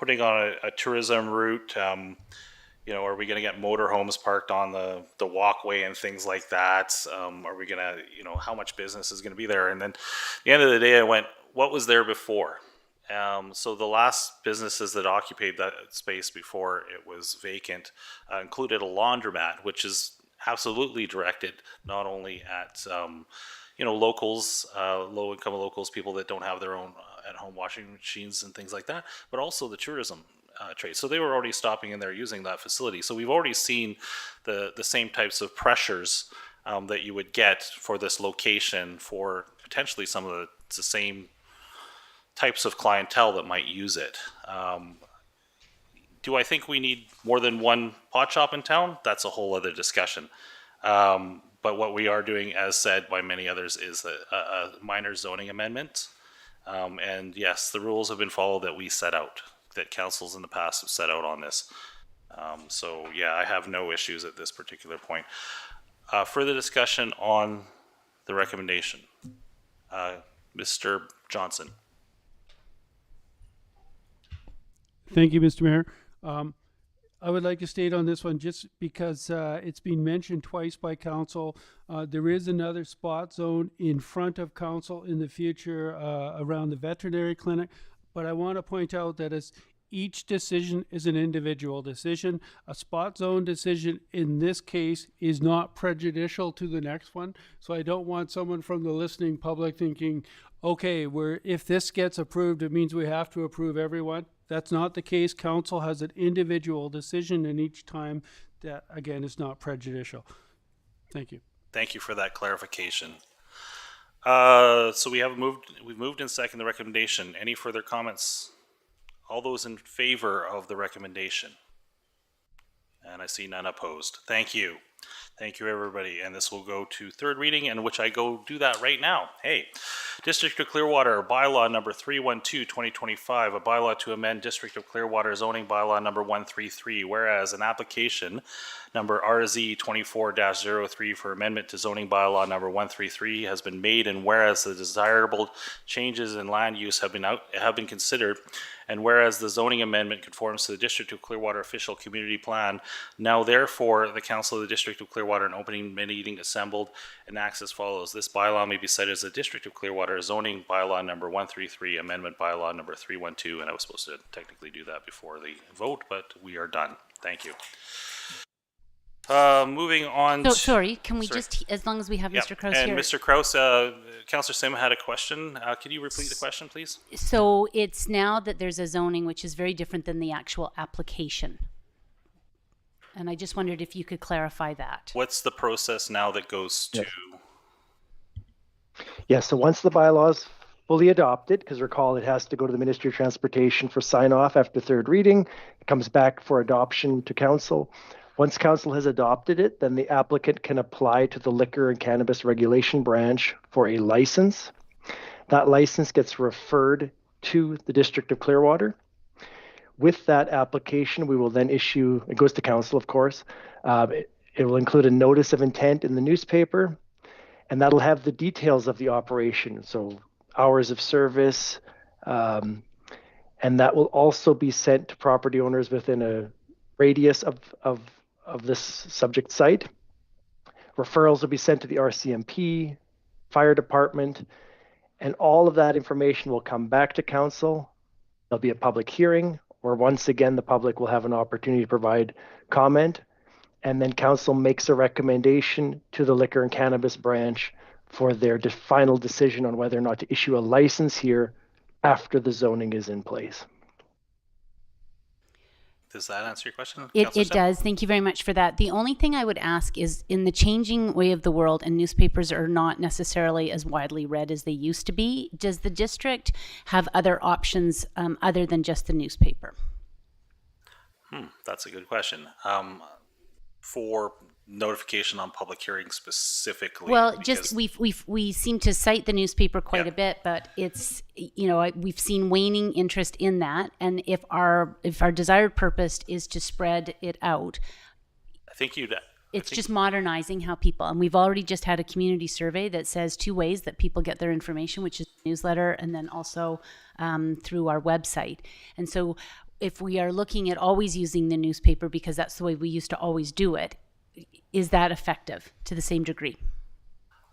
putting on a tourism route. Are we going to get motorhomes parked on the walkway and things like that? Are we going to, how much business is going to be there? And then at the end of the day, I went, what was there before? So the last businesses that occupied that space before it was vacant included a laundromat, which is absolutely directed not only at, locals, low-income locals, people that don't have their own at-home washing machines and things like that, but also the tourism trade. So they were already stopping in there using that facility. So we've already seen the same types of pressures that you would get for this location for potentially some of the same types of clientele that might use it. do I think we need more than one pot shop in town? That's a whole other discussion. But what we are doing, as said by many others, is a minor zoning amendment. And yes, the rules have been followed that we set out, that councils in the past have set out on this. So yeah, I have no issues at this particular point. Further discussion on the recommendation. Mr. Johnson. Thank you, Mr. Mayor. I would like to state on this one, just because it's been mentioned twice by council, there is another spot zone in front of council in the future around the veterinary clinic. But I want to point out that each decision is an individual decision. A spot zone decision in this case is not prejudicial to the next one. So I don't want someone from the listening public thinking, okay, if this gets approved, it means we have to approve everyone. That's not the case. Council has an individual decision in each time that, again, is not prejudicial. Thank you. Thank you for that clarification. So we've moved and second the recommendation. Any further comments? All those in favor of the recommendation? And I see none opposed. Thank you. Thank you, everybody. And this will go to third reading, in which I go do that right now. Hey, District of Clearwater bylaw number 312-2025, a bylaw to amend District of Clearwater zoning bylaw number 133, whereas an application number RZ 24-03 for amendment to zoning bylaw number 133 has been made, and whereas the desirable changes in land use have been considered, and whereas the zoning amendment conforms to the District of Clearwater official community plan, now therefore the Council of the District of Clearwater, an opening meeting assembled, enacts as follows. This bylaw may be cited as the District of Clearwater zoning bylaw number 133, amendment bylaw number 312, and I was supposed to technically do that before the vote, but we are done. Thank you. Moving on. So, sorry, can we just, as long as we have Mr. Kraus and here. Mr. Kraus, Councillor Sim had a question. Can you repeat the question, please? So it's now that there's a zoning, which is very different than the actual application. And I just wondered if you could clarify that. What's the process now that goes to? Yes, so once the bylaws fully adopted, because recall it has to go to the Ministry of Transportation for sign off after third reading, it comes back for adoption to council. Once council has adopted it, then the applicant can apply to the Liquor and Cannabis Regulation Branch for a license. That license gets referred to the District of Clearwater. With that application, we will then issue, it goes to council, of course, it will include a notice of intent in the newspaper, and that'll have the details of the operation, so hours of service, and that will also be sent to property owners within a radius of this subject site. Referrals will be sent to the RCMP, fire department, and all of that information will come back to council. There'll be a public hearing where once again the public will have an opportunity to provide comment, and then council makes a recommendation to the Liquor and Cannabis Branch for their final decision on whether or not to issue a license here after the zoning is in place. Does that answer your question? It does. Thank you very much for that. The only thing I would ask is, in the changing way of the world, and newspapers are not necessarily as widely read as they used to be, does the district have other options other than just the newspaper? That's a good question. For notification on public hearings specifically? Well, just we seem to cite the newspaper quite a bit, but it's, you know, we've seen waning interest in that, and if our desired purpose is to spread it out, I think it's just modernizing how people, and we've already just had a community survey that says two ways that people get their information, which is newsletter and then also through our website. And so if we are looking at always using the newspaper because that's the way we used to always do it, is that effective to the same degree?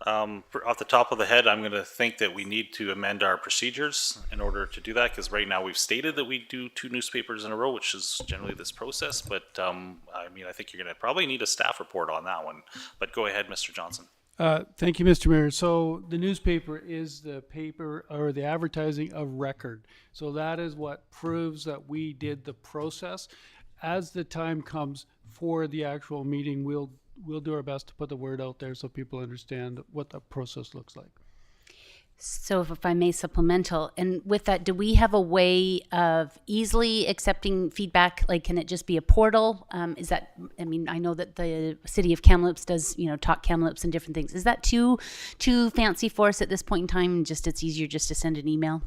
Off the top of the head, I'm going to think that we need to amend our procedures in order to do that, because right now we've stated that we do 2 newspapers in a row, which is generally this process. But I mean, I think you're going to probably need a staff report on that one. But go ahead, Mr. Johnson. Thank you, Mr. Mayor. So the newspaper is the paper or the advertising of record. So that is what proves that we did the process. As the time comes for the actual meeting, we'll do our best to put the word out there so people understand what the process looks like. So if I may supplemental, and with that, do we have a way of easily accepting feedback? Like, can it just be a portal? Is that, I mean, I know that the city of Kamloops does, Talk Kamloops and different things. Is that too fancy for us at this point in time? Just, it's easier just to send an email?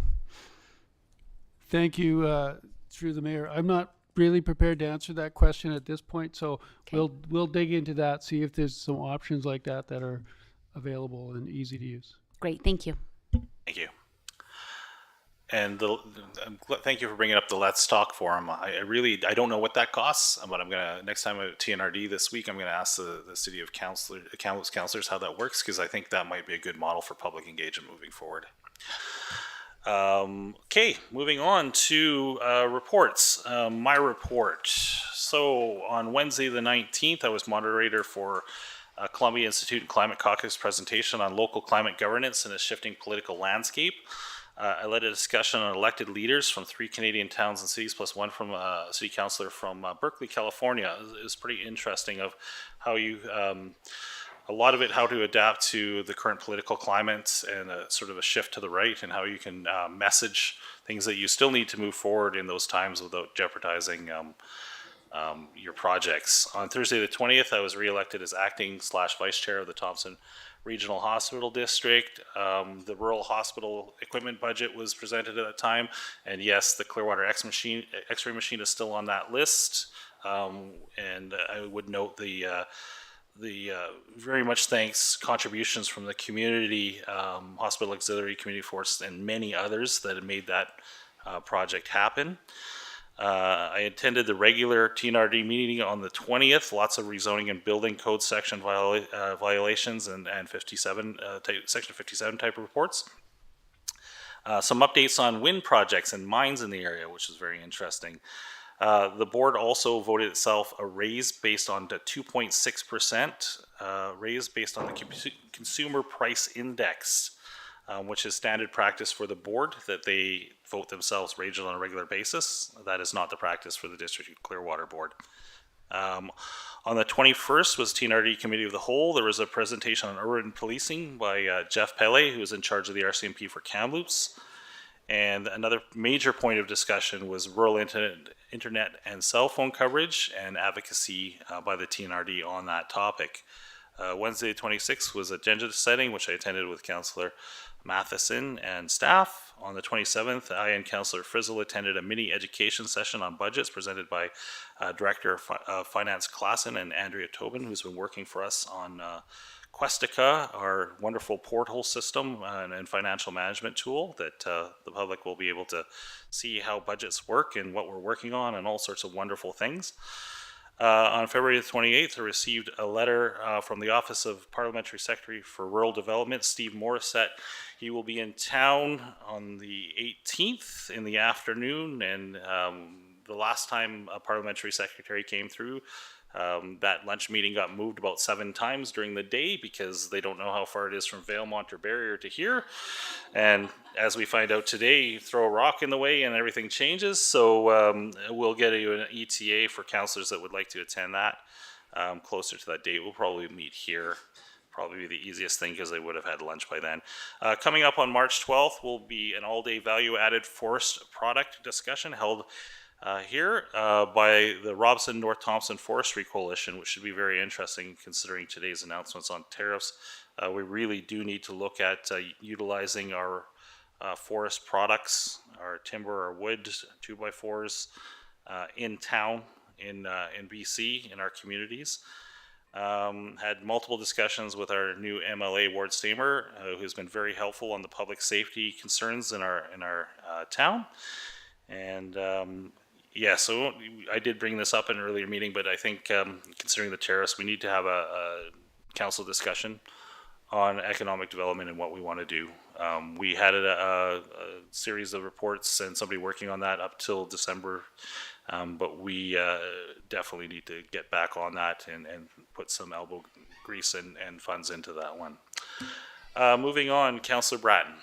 Thank you, through the mayor. I'm not really prepared to answer that question at this point, so we'll dig into that, see if there's some options like that that are available and easy to use. Great, thank you. Thank you. And thank you for bringing up the Let's Talk forum. I don't know what that costs, but I'm gonna, next time at TNRD this week, I'm gonna ask the city of Kamloops councilors how that works, because I think that might be a good model for public engagement moving forward. Okay, moving on to reports. My report. So on Wednesday the 19th, I was moderator for Columbia Institute and Climate Caucus presentation on local climate governance in a shifting political landscape. I led a discussion on elected leaders from 3 Canadian towns and cities, plus one from a city councilor from Berkeley, California. It was pretty interesting of how you, a lot of it, how to adapt to the current political climate and sort of a shift to the right, and how you can message things that you still need to move forward in those times without jeopardizing your projects. On Thursday the 20th, I was re-elected as acting/vice chair of the Thompson Regional Hospital District. The rural hospital equipment budget was presented at that time, and yes, the Clearwater X-ray machine is still on that list. And I would note the very much thanks contributions from the community, hospital auxiliary community force, and many others that have made that project happen. I attended the regular TNRD meeting on the 20th. Lots of rezoning and building code section violations and section 57 type of reports. Some updates on wind projects and mines in the area, which is very interesting. The board also voted itself a raise based on the 2.6% raise based on the consumer price index, which is standard practice for the board, that they vote themselves rages on a regular basis. That is not the practice for the District of Clearwater Board. On the 21st was TNRD Committee of the Whole. There was a presentation on urban policing by Jeff Pele, who is in charge of the RCMP for Kamloops. And another major point of discussion was rural internet and cell phone coverage and advocacy by the TNRD on that topic. Wednesday the 26th was agenda setting, which I attended with Councillor Matheson and staff. On the 27th, I and Councillor Frizzle attended a mini education session on budgets presented by Director of Finance Klassen and Andrea Tobin, who's been working for us on Questica, our wonderful portal system and financial management tool that the public will be able to see how budgets work and what we're working on and all sorts of wonderful things. On February the 28th, I received a letter from the Office of Parliamentary Secretary for Rural Development, Steve Morissette. He will be in town on the 18th in the afternoon, and the last time a parliamentary secretary came through, that lunch meeting got moved about 7 times during the day because they don't know how far it is from Valemont or Barrier to here. And as we find out today, you throw a rock in the way and everything changes. So we'll get you an ETA for councillors that would like to attend that closer to that date. We'll probably meet here. Probably be the easiest thing because they would have had lunch by then. Coming up on March 12th will be an all-day value-added forest product discussion held here by the Robson North Thompson Forestry Coalition, which should be very interesting considering today's announcements on tariffs. We really do need to look at utilizing our forest products, our timber, our wood, 2x4s in town in BC, in our communities. Had multiple discussions with our new MLA, Ward Stamer, who's been very helpful on the public safety concerns in our town. And yeah, so I did bring this up in an earlier meeting, but I think considering the tariffs, we need to have a council discussion on economic development and what we want to do. We had a series of reports and somebody working on that up till December, but we definitely need to get back on that and put some elbow grease and funds into that one. Moving on, Councillor Bratton.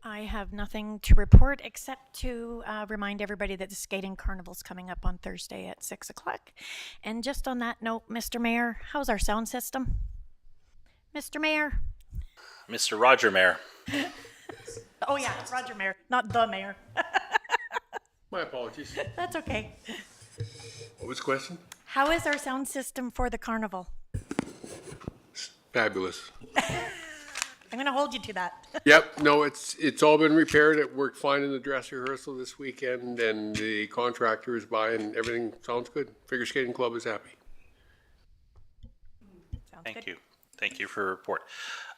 I have nothing to report except to remind everybody that the skating carnival's coming up on Thursday at 6 o'clock. And just on that note, Mr. Mayor, how's our sound system? Mr. Mayor? Mr. Roger Mayor. Oh, yeah, Roger Mayor, not the mayor. My apologies. That's okay. What was the question? How is our sound system for the carnival? Fabulous. I'm going to hold you to that. Yep, no, it's all been repaired. It worked fine in the dress rehearsal this weekend, and the contractor is by, and everything sounds good. Figure Skating Club is happy. Sounds Thank good. you. Thank you for your report.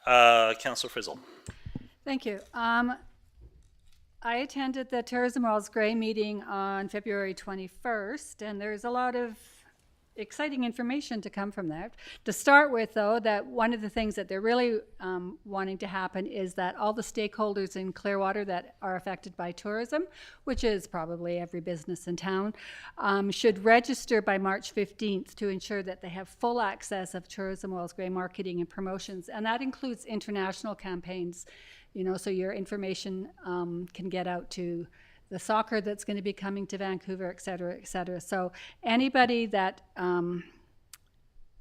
Councillor Frizzle. Thank you. I attended the Tourism Wells Gray meeting on February 21st, and there's a lot of exciting information to come from that. To start with, though, that one of the things that they're really wanting to happen is that all the stakeholders in Clearwater that are affected by tourism, which is probably every business in town, should register by March 15th to ensure that they have full access of Tourism Wells Gray marketing and promotions, and that includes international campaigns, you know, so your information can get out to the soccer that's going to be coming to Vancouver, et cetera, et cetera. So anybody that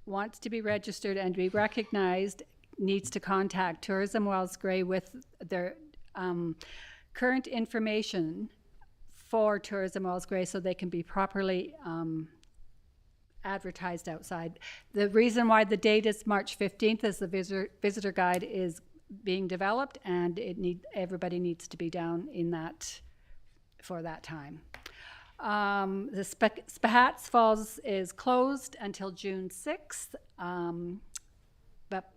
wants to be registered and be recognized needs to contact Tourism Wells Gray with their current information for Tourism Wells Gray so they can be properly advertised outside. The reason why the date is March 15th is the visitor guide is being developed, and everybody needs to be down in that for that time. The Spahats Falls is closed until June 6th, but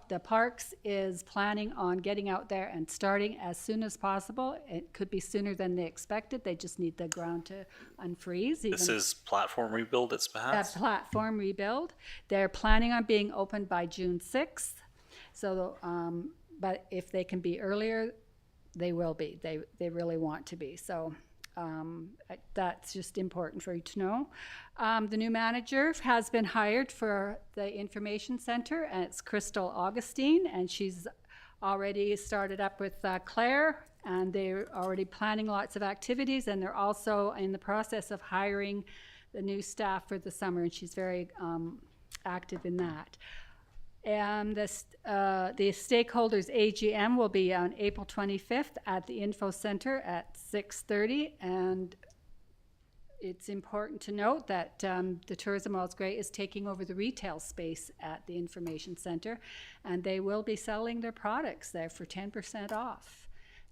the Parks is planning on getting out there and starting as soon as possible. It could be sooner than they expected. They just need the ground to unfreeze. This is platform rebuild at Spahats? Platform rebuild. They're planning on being opened by June 6th. So, but if they can be earlier, they will be. They really want to be. So that's just important for you to know. The new manager has been hired for the information center, and it's Crystal Augustine, and she's already started up with Claire, and they're already planning lots of activities, and they're also in the process of hiring the new staff for the summer, and she's very active in that. And the stakeholders AGM will be on April 25th at the Info Center at 6:30. And it's important to note that the Tourism Wells Gray is taking over the retail space at the Information Center, and they will be selling their products there for 10% off.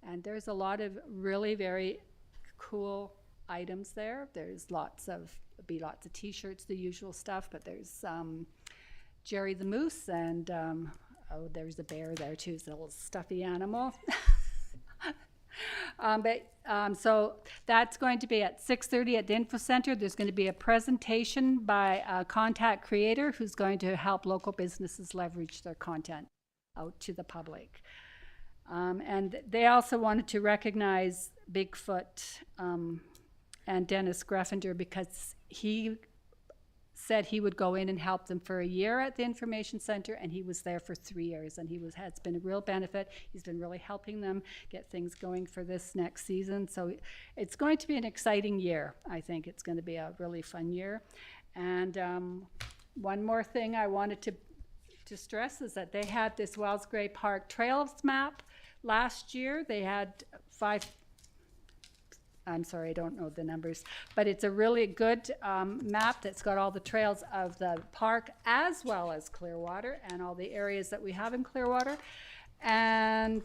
And there's a lot of really very cool items there. There's lots of t-shirts, the usual stuff, but there's Jerry the Moose, and there's a bear there too. It's a little stuffy animal. So that's going to be at 6:30 at the Info Center. There's going to be a presentation by a content creator who's going to help local businesses leverage their content out to the public. And they also wanted to recognize Bigfoot and Dennis Greffender because he said he would go in and help them for a year at the Information Center, and he was there for 3 years, and has been a real benefit. He's been really helping them get things going for this next season. So it's going to be an exciting year. I think it's going to be a really fun year. And one more thing I wanted to stress is that they had this Wells Gray Park Trails map last year. They had I'm sorry, I don't know the numbers, but it's a really good map that's got all the trails of the park as well as Clearwater and all the areas that we have in Clearwater. And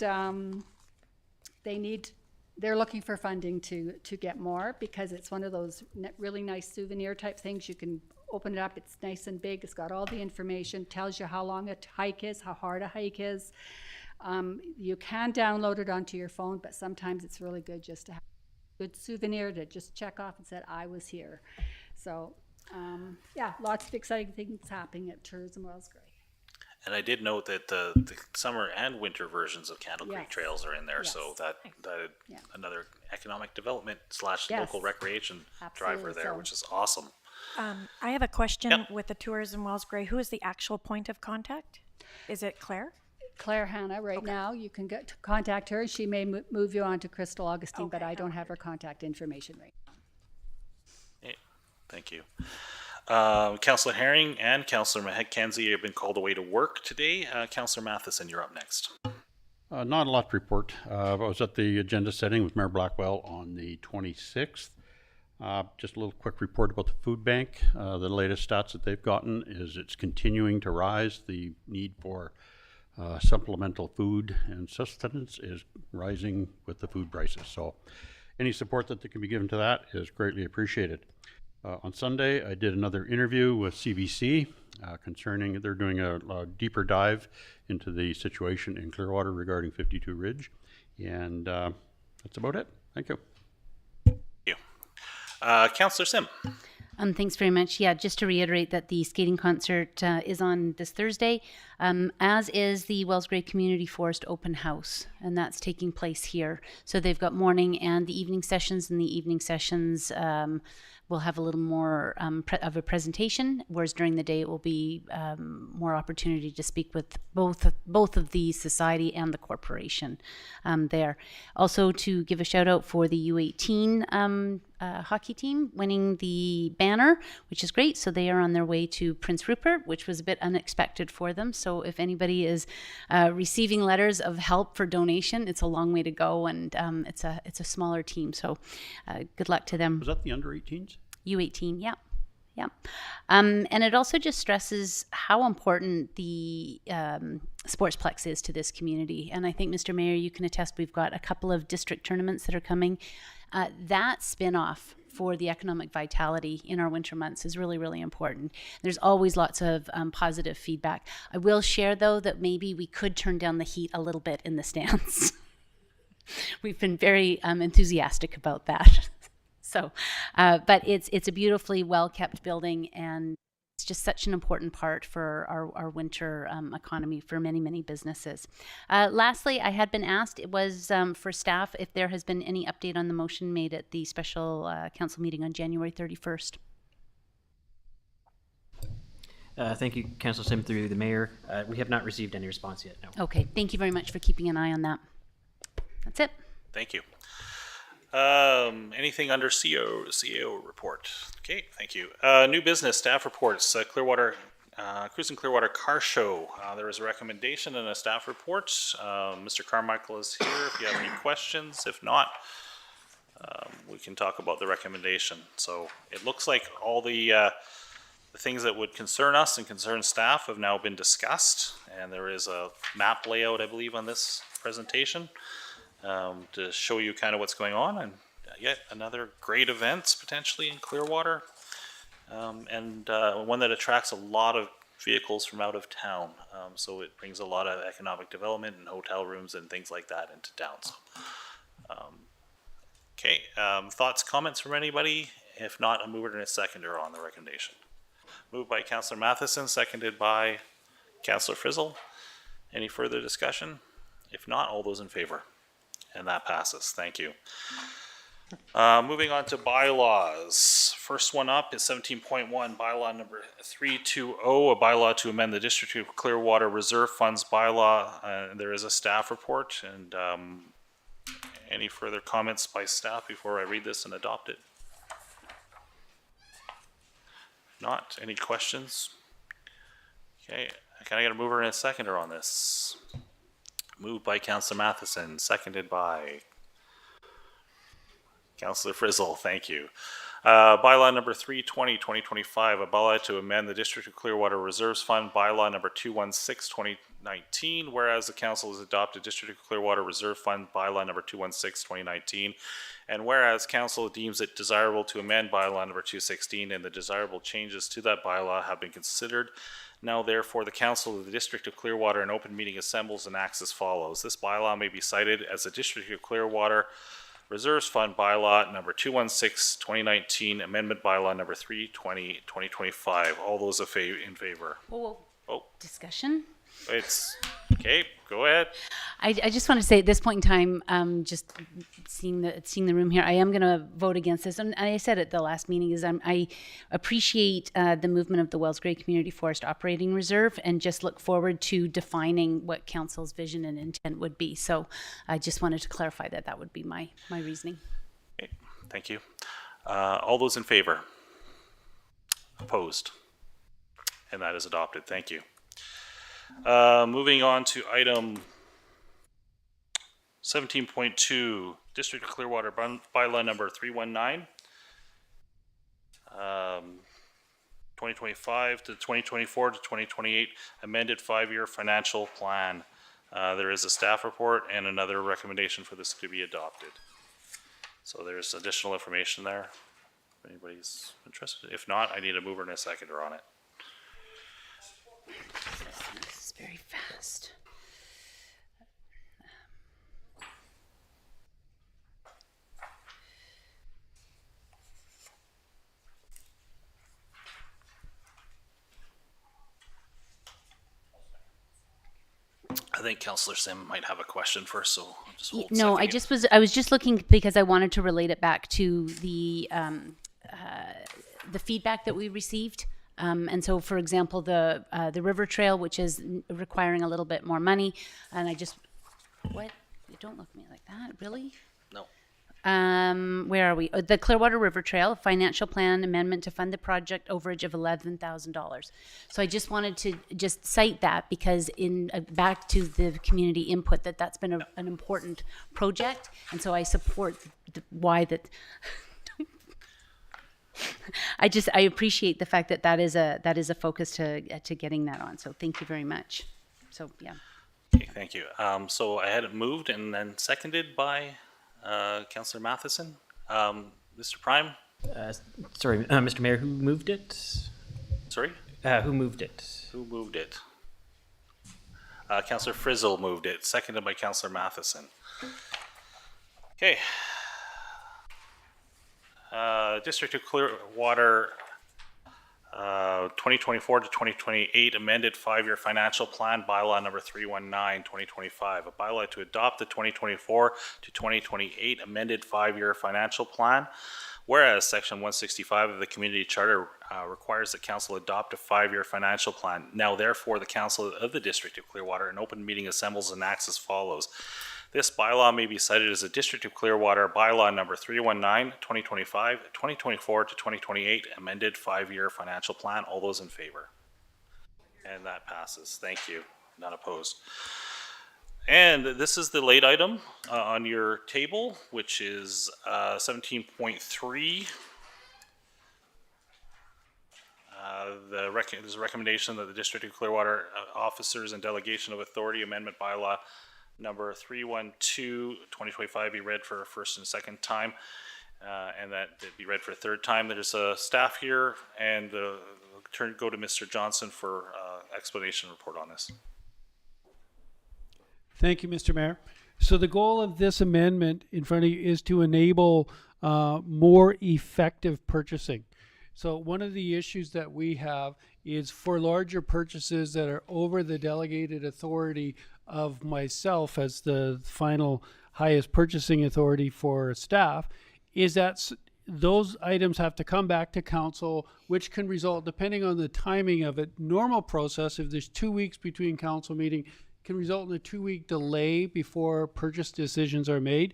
they're looking for funding to get more because it's one of those really nice souvenir type things. You can open it up, it's nice and big, it's got all the information, tells you how long a hike is, how hard a hike is. You can download it onto your phone, but sometimes it's really good just to have good souvenir to just check off and said, I was here. So, yeah, lots of exciting things happening at Tourism Wells Gray. And I did note that the summer and winter versions of Candle Creek Yes. Trails are in there, Yes. so that Yeah. another economic development / local Yes. recreation Absolutely, driver there, so- which is awesome. I have a question Yep. with the Tourism Wells Gray. Who is the actual point of contact? Is it Claire? Claire Hanna, right now, you can get to contact her. She may move you on to Crystal Augustine, but Okay, I don't have her contact information right now. Yeah, thank you. Councillor Herring and Councillor Mackenzie have been called away to work today. Councillor Matheson, you're up next. Not a lot to report. I was at the agenda setting with Mayor Blackwell on the 26th. Just a little quick report about the food bank. The latest stats that they've gotten is it's continuing to rise. The need for supplemental food and sustenance is rising with the food prices. So any support that can be given to that is greatly appreciated. On Sunday, I did another interview with CBC concerning, they're doing a deeper dive into the situation in Clearwater regarding 52 Ridge. And that's about it. Thank you. Thank you. Councillor Sim. Thanks very much. Yeah, just to reiterate that the skating concert is on this Thursday, as is the Wells Grey Community Forest Open House, and that's taking place here. So they've got morning and the evening sessions, and the evening sessions will have a little more of a presentation, whereas during the day it will be more opportunity to speak with both of the society and the corporation there. Also to give a shout out for the U18 hockey team winning the banner, which is great. So they are on their way to Prince Rupert, which was a bit unexpected for them. So if anybody is receiving letters of help for donation, it's a long way to go, and it's a smaller team. So good luck to them. Was that the under 18s? U18, yeah. Yeah. And it also just stresses how important the Sportsplex is to this community. And I think, Mr. Mayor, you can attest we've got a couple of district tournaments that are coming. That spin-off for the economic vitality in our winter months is really, really important. There's always lots of positive feedback. I will share, though, that maybe we could turn down the heat a little bit in the stands. We've been very enthusiastic about that. So, but it's a beautifully well-kept building, and it's just such an important part for our winter economy for many, many businesses. Lastly, I had been asked, it was for staff, if there has been any update on the motion made at the special council meeting on January 31st. Thank you, Councillor Sim, through the mayor. We have not received any response yet, no. Okay, thank you very much for keeping an eye on that. That's it. Thank you. Anything under CO report? Okay, thank you. New business staff reports. Cruising Clearwater Car Show. There is a recommendation and a staff report. Mr. Carmichael is here if you have any questions. If not, we can talk about the recommendation. So it looks like all the things that would concern us and concern staff have now been discussed, and there is a map layout, I believe, on this presentation. To show you kind of what's going on, and yet another great event potentially in Clearwater, and one that attracts a lot of vehicles from out of town. So it brings a lot of economic development and hotel rooms and things like that into town. So, okay, thoughts, comments from anybody? If not, a mover and a seconder on the recommendation. Moved by Councillor Matheson, seconded by Councillor Frizzle. Any further discussion? If not, all those in favor? And that passes. Thank you. Moving on to bylaws. First one up is 17.1, bylaw number 320, a bylaw to amend the District of Clearwater Reserve Funds bylaw. There is a staff report, and any further comments by staff before I read this and adopt it? Not. Any questions? Okay. Can I get a mover and a seconder on this? Moved by Councillor Matheson, seconded by Councillor Frizzle. Thank you. Bylaw number 320, 2025, a bylaw to amend the District of Clearwater Reserves Fund bylaw number 216, 2019, whereas the council has adopted District of Clearwater Reserve Fund bylaw number 216, 2019, and whereas council deems it desirable to amend bylaw number 216 and the desirable changes to that bylaw have been considered. Now, therefore, the Council of the District of Clearwater in open meeting assembles and acts as follows. This bylaw may be cited as the District of Clearwater Reserves Fund bylaw number 216, 2019, amendment bylaw number 320, 2025. All those in favor? Whoa. Oh, Discussion? it's okay. Go ahead. I just want to say at this point in time, just seeing the room here, I am going to vote against this. And I said at the last meeting is I appreciate the movement of the Wells Grey Community Forest Operating Reserve, and just look forward to defining what council's vision and intent would be. So I just wanted to clarify that would be my reasoning. Okay, thank you. All those in favor? Opposed? And that is adopted. Thank you. Moving on to item 17.2, District of Clearwater bylaw number 319. 2025 to 2024 to 2028 amended 5-year financial plan. There is a staff report and another recommendation for this to be adopted. So there's additional information there. If anybody's interested. If not, I need a mover and a seconder on it. This is very fast. I think Councillor Sim might have a question first, so I'll just hold. No, I was just looking because I wanted to relate it back to the feedback that we received. And so, for example, the river trail, which is requiring a little bit more money, and I just, what? You don't look at me like that, really? No. Where are we? The Clearwater River Trail financial plan amendment to fund the project overage of $11,000. So I just wanted to just cite that because in back to the community input that's been an important project, and so I support why that. I appreciate the fact that is a focus to getting that on. So thank you very much. So yeah. Okay, thank you. So I had it moved and then seconded by Councillor Matheson. Mr. Prime? Sorry, Mr. Mayor, who moved it? Sorry? Who moved it? Who moved it? Councillor Frizzle moved it, seconded by Councillor Matheson. Okay. District of Clearwater 2024 to 2028 amended 5-year financial plan bylaw number 319 2025, a bylaw to adopt the 2024 to 2028 amended 5-year financial plan. Whereas section 165 of the community charter requires that council adopt a 5-year financial plan. Now therefore the council of the District of Clearwater an open meeting assembles and acts as follows. This bylaw may be cited as a District of Clearwater bylaw number 319 2025 2024 to 2028 amended 5-year financial plan. All those in favor? And that passes. Thank you. None opposed. And this is the late item on your table, which is 17.3. There's a recommendation that the District of Clearwater officers and delegation of authority amendment bylaw number 312 2025 be read for a first and second time, and that it be read for a third time. There's a staff here, and go to Mr. Johnson for explanation report on this. Thank you, Mr. Mayor. So the goal of this amendment in front of you is to enable more effective purchasing. So one of the issues that we have is for larger purchases that are over the delegated authority of myself as the final highest purchasing authority for staff, is that those items have to come back to council, which can result, depending on the timing of it, normal process, if there's 2 weeks between council meeting, can result in a 2-week delay before purchase decisions are made.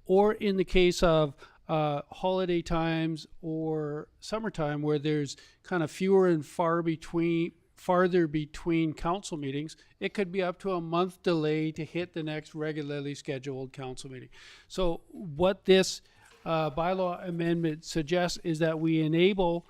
Or in the case of holiday times or summertime where there's kind of fewer and farther between council meetings, it could be up to a month delay to hit the next regularly scheduled council meeting. So what this bylaw amendment suggests is that we enable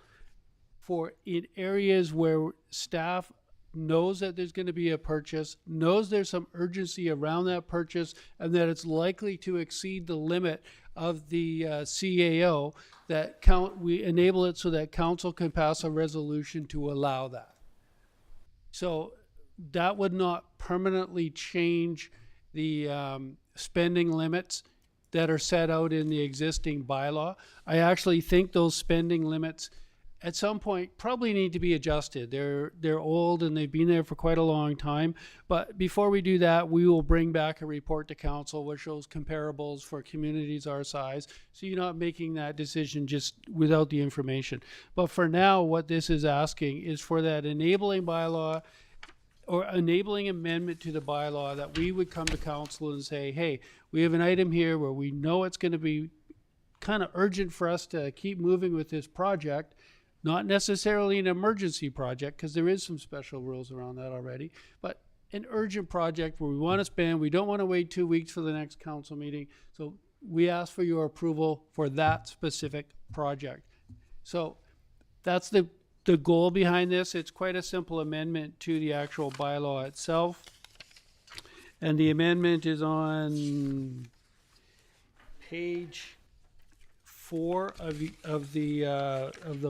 for in areas where staff knows that there's going to be a purchase, knows there's some urgency around that purchase, and that it's likely to exceed the limit of the CAO, that we enable it so that council can pass a resolution to allow that. So that would not permanently change the spending limits that are set out in the existing bylaw. I actually think those spending limits at some point probably need to be adjusted. They're old and they've been there for quite a long time. But before we do that, we will bring back a report to council which shows comparables for communities our size. So you're not making that decision just without the information. But for now, what this is asking is for that enabling bylaw or enabling amendment to the bylaw that we would come to council and say, hey, we have an item here where we know it's going to be kind of urgent for us to keep moving with this project. not necessarily an emergency project, because there is some special rules around that already, but an urgent project where we want to spend, we don't want to wait 2 weeks for the next council meeting. So we ask for your approval for that specific project. So that's the goal behind this. It's quite a simple amendment to the actual bylaw itself. And the amendment is on page 4 of the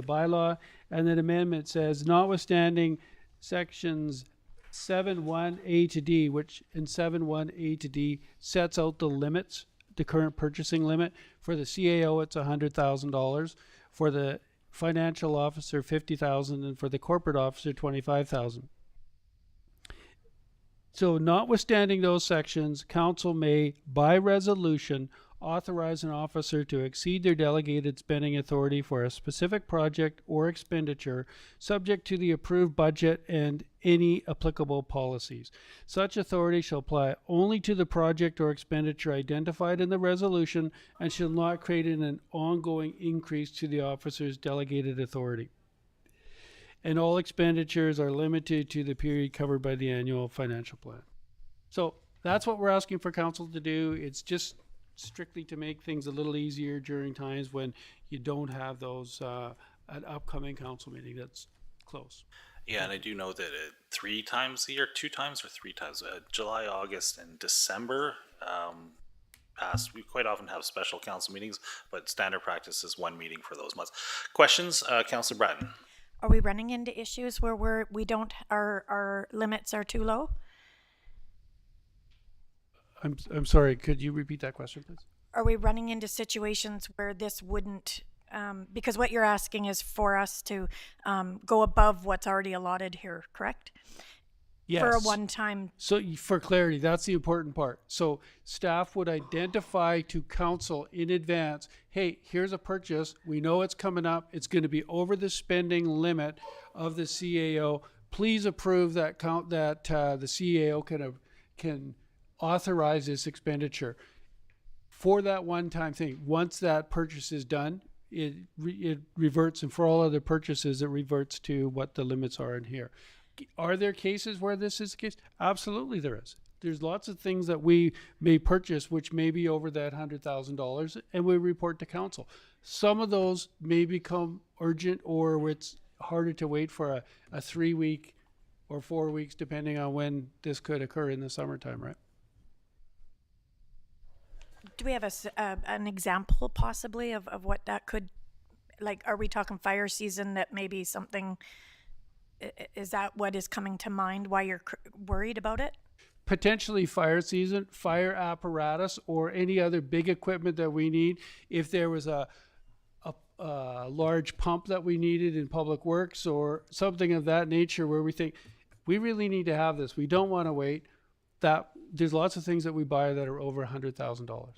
bylaw. And that amendment says, notwithstanding sections 7(1) to D, which in 7(1) to D sets out the limits, the current purchasing limit. For the CAO, it's $100,000. For the financial officer, $50,000, and for the corporate officer, $25,000. So notwithstanding those sections, council may, by resolution, authorize an officer to exceed their delegated spending authority for a specific project or expenditure, subject to the approved budget and any applicable policies. Such authority shall apply only to the project or expenditure identified in the resolution and shall not create an ongoing increase to the officer's delegated authority. And all expenditures are limited to the period covered by the annual financial plan. So that's what we're asking for council to do. It's just strictly to make things a little easier during times when you don't have those an upcoming council meeting that's close. Yeah, and I do know that 3 times a year, 2 times or 3 times, July, August, and December past, we quite often have special council meetings, but standard practice is 1 meeting for those months. Questions, Councillor Bratton? Are we running into issues where our limits are too low? I'm sorry, could you repeat that question, please? Are we running into situations where this wouldn't, because what you're asking is for us to go above what's already allotted here, correct? Yes. For a one-time. So for clarity, that's the important part. So staff would identify to council in advance, hey, here's a purchase. We know it's coming up. It's going to be over the spending limit of the CAO. Please approve that the CAO can authorize this expenditure for that one-time thing. Once that purchase is done, it reverts, and for all other purchases, it reverts to what the limits are in here. Are there cases where this is the case? Absolutely there is. There's lots of things that we may purchase which may be over that $100,000, and we report to council. Some of those may become urgent, or it's harder to wait for a 3 week or 4 weeks, depending on when this could occur in the summertime, right? Do we have an example possibly of what that could, like, are we talking fire season that maybe something, is that what is coming to mind why you're worried about it? Potentially fire season, fire apparatus, or any other big equipment that we need. If there was a large pump that we needed in public works or something of that nature where we think we really need to have this, we don't want to wait, that there's lots of things that we buy that are over $100,000.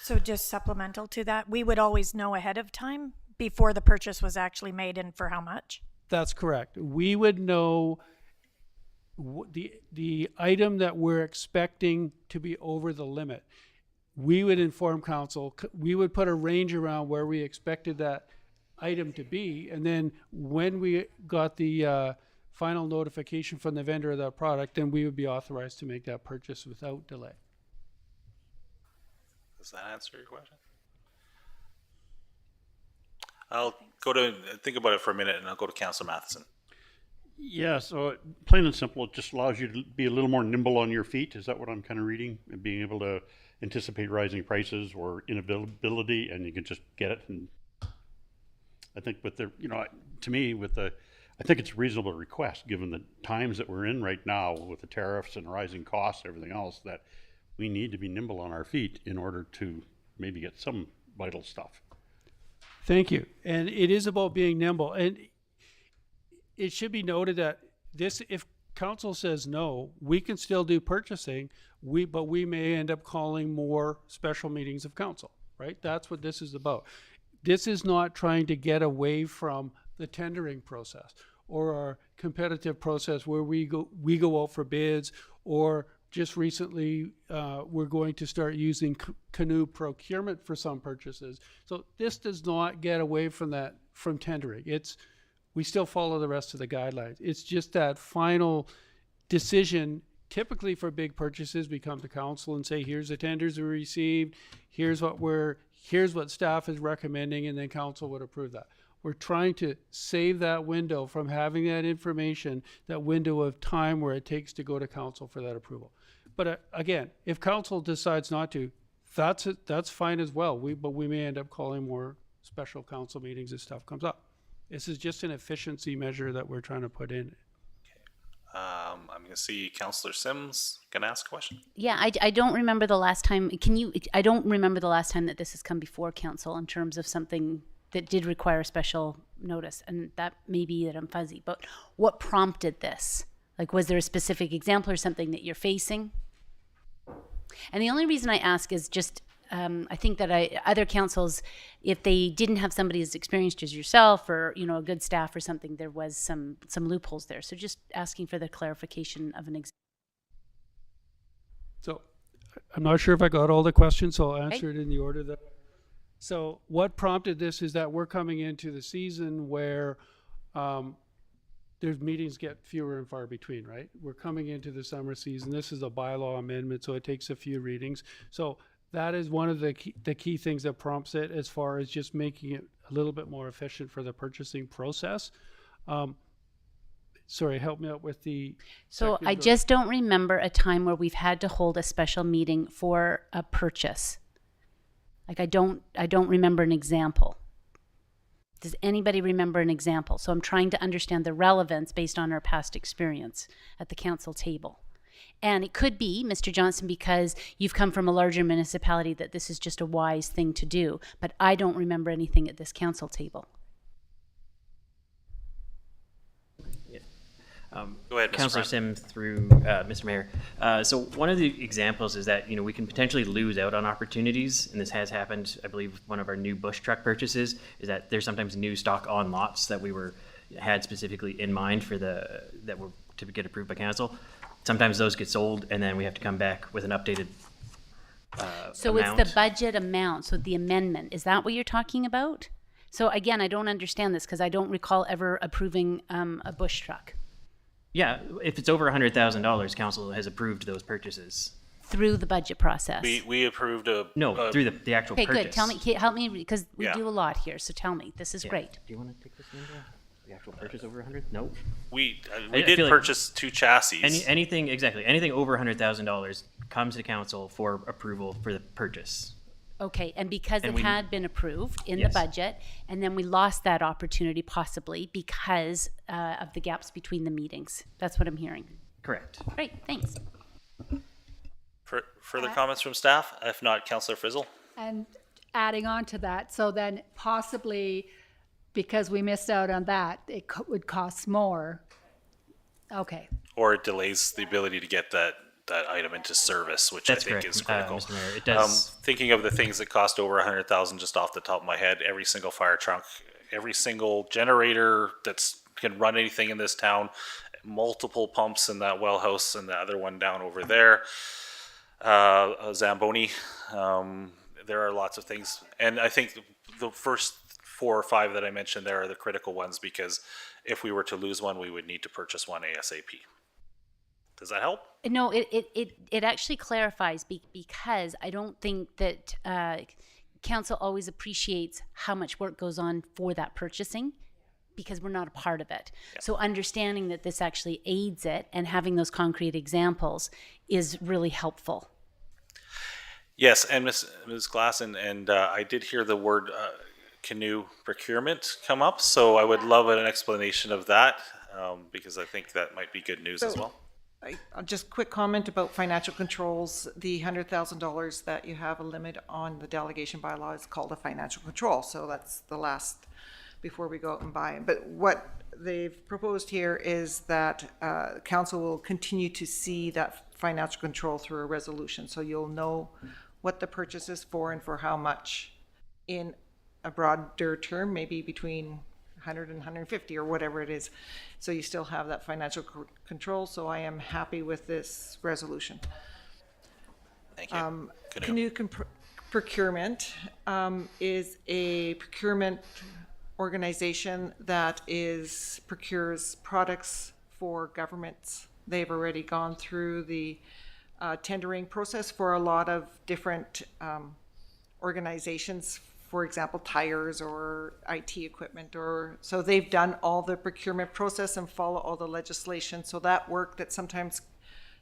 So just supplemental to that, we would always know ahead of time before the purchase was actually made and for how much? That's correct. We would know the item that we're expecting to be over the limit. We would inform council. We would put a range around where we expected that item to be, and then when we got the final notification from the vendor of that product, then we would be authorized to make that purchase without delay. Does that answer your question? I'll go to think about it for a minute, and I'll go to Councillor Matheson. Yeah, so plain and simple, it just allows you to be a little more nimble on your feet. Is that what I'm kind of reading? And being able to anticipate rising prices or inavailability, and you can just get it. And I think with the, to me, I think it's a reasonable request, given the times that we're in right now with the tariffs and rising costs, everything else, that we need to be nimble on our feet in order to maybe get some vital stuff. Thank you. And it is about being nimble. And it should be noted that if council says no, we can still do purchasing, but we may end up calling more special meetings of council, right? That's what this is about. This is not trying to get away from the tendering process or our competitive process where we go out for bids, or just recently, we're going to start using canoe procurement for some purchases. So this does not get away from that, from tendering. We still follow the rest of the guidelines. It's just that final decision. Typically for big purchases, we come to council and say, here's the tenders we received, here's what staff is recommending, and then council would approve that. We're trying to save that window from having that information, that window of time where it takes to go to council for that approval. But again, if council decides not to, that's fine as well. But we may end up calling more special council meetings as stuff comes up. This is just an efficiency measure that we're trying to put in. I'm going to see Councillor Sims going to ask a question. Yeah, I don't remember the last time. I don't remember the last time that this has come before council in terms of something that did require special notice, and that may be that I'm fuzzy. But what prompted this? Like, was there a specific example or something that you're facing? And the only reason I ask is just, I think that other councils, if they didn't have somebody as experienced as yourself, or a good staff or something, there was some loopholes there. So just asking for the clarification of an example. So I'm not sure if I got all the questions, so I'll answer it in the order that. So what prompted this is that we're coming into the season where there's meetings get fewer and far between, right? We're coming into the summer season. This is a bylaw amendment, so it takes a few readings. So that is one of the key things that prompts it, as far as just making it a little bit more efficient for the purchasing process. Sorry, help me out with the. So I just don't remember a time where we've had to hold a special meeting for a purchase. Like, I don't remember an example. Does anybody remember an example? So I'm trying to understand the relevance based on our past experience at the council table. And it could be, Mr. Johnson, because you've come from a larger municipality, that this is just a wise thing to do. But I don't remember anything at this council table. Go ahead, Mr. Councillor Brown. Sim through Mr. Mayor. So one of the examples is that we can potentially lose out on opportunities, and this has happened. I believe one of our new bush truck purchases is that there's sometimes new stock on lots that we had specifically in mind for that were to get approved by council. Sometimes those get sold, and then we have to come back with an updated So amount. it's the budget amount, so the amendment. Is that what you're talking about? So again, I don't understand this because I don't recall ever approving a bush truck. Yeah, if it's over $100,000, council has approved those purchases. Through the budget process. We approved a Through the actual Okay, purchase. good. Tell me, help me, because we Yeah. do a lot here. So tell me, this is great. Do you want to take this, Linda? The actual purchase over 100? No. we I did feel like purchase 2 chassis. Anything over $100,000 comes to council for approval for the purchase. Okay, and because And it had been approved in the Yes. budget, and then we lost that opportunity possibly because of the gaps between the meetings. That's what I'm hearing. Correct. Great, thanks. Further comments from staff? If not, Councillor Frizzle. And adding on to that, so then possibly because we missed out on that, it would cost more. Okay. Or it delays the ability to get that item into service, which That's I think correct, is critical. Mr. Mayor. It does. Thinking of the things that cost over 100,000 just off the top of my head, every single fire truck, every single generator can run anything in this town, multiple pumps in that well house and the other one down over there, Zamboni. There are lots of things. And I think the first 4 or 5 that I mentioned there are the critical ones, because if we were to lose one, we would need to purchase one ASAP. Does that help? No, it actually clarifies because I don't think that council always appreciates how much work goes on for that purchasing, because we're not a part of it. Yeah. So understanding that this actually aids it and having those concrete examples is really helpful. Yes, and Ms. Glass, and I did hear the word canoe procurement come up, so I would love an explanation of that, because I think that might be good news as well. I'll just quick comment about financial controls. The $100,000 that you have a limit on the delegation bylaw is called a financial control. So that's the last before we go out and buy it. But what they've proposed here is that council will continue to see that financial control through a resolution. So you'll know what the purchase is for and for how much in a broader term, maybe between 100 and 150 or whatever it is. So you still have that financial control. So I am happy with this resolution. Thank you. Canoe Procurement is a procurement organization that procures products for governments. They've already gone through the tendering process for a lot of different organizations, for example, tires or IT equipment, so they've done all the procurement process and follow all the legislation. So that work that sometimes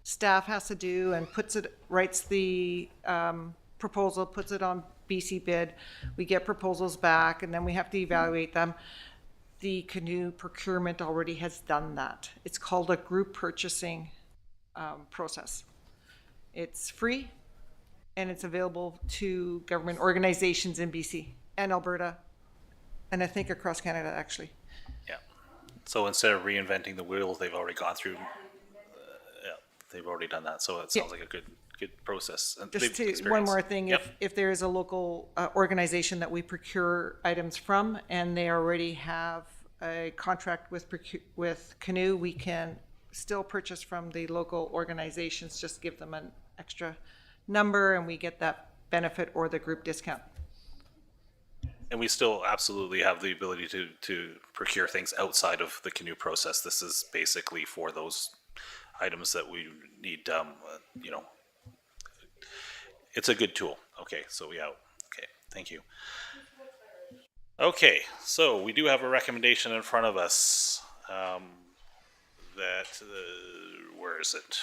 staff has to do and writes the proposal, puts it on BC bid. We get proposals back and then we have to evaluate them. The Canoe Procurement already has done that. It's called a group purchasing process. It's free and it's available to government organizations in BC and Alberta and I think across Canada actually. Yeah. So instead of reinventing the wheel, they've already gone through. They've already done that. So it sounds like a good process. And Just one more thing, Yep. if there is a local organization that we procure items from and they already have a contract with Canoe, we can still purchase from the local organizations, just give them an extra number and we get that benefit or the group discount. And we still absolutely have the ability to procure things outside of the Canoe process. This is basically for those items that we need, it's a good tool. Okay, so okay, thank you. Okay, so we do have a recommendation in front of us where is it?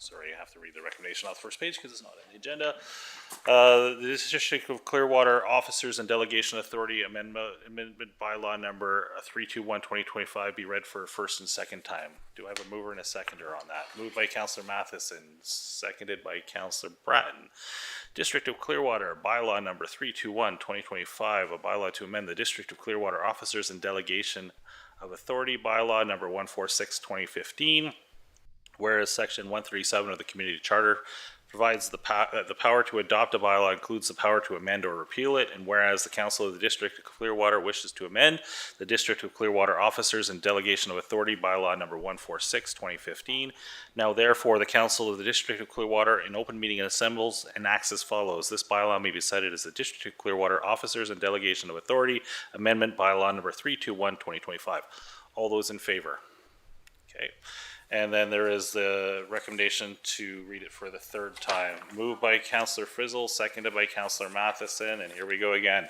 Sorry, I have to read the recommendation off the first page because it's not on the agenda. The District of Clearwater Officers and Delegation Authority Amendment Bylaw number 321/2025 be read for first and second time. Do I have a mover and a seconder on that? Moved by Councillor Matheson, seconded by Councillor Bratton. District of Clearwater Bylaw number 321/2025, a bylaw to amend the District of Clearwater Officers and Delegation of Authority Bylaw number 146/2015. Whereas Section 137 of the Community Charter provides the power to adopt a bylaw includes the power to amend or repeal it, and whereas the Council of the District of Clearwater wishes to amend the District of Clearwater Officers and Delegation of Authority Bylaw number 146/2015, now therefore the Council of the District of Clearwater in open meeting assembles and acts as follows. This bylaw may be cited as the District of Clearwater Officers and Delegation of Authority Amendment Bylaw number 321/2025. All those in favor? Okay. And then there is the recommendation to read it for the third time. Moved by Councillor Frizzle, seconded by Councillor Matheson, and here we go again.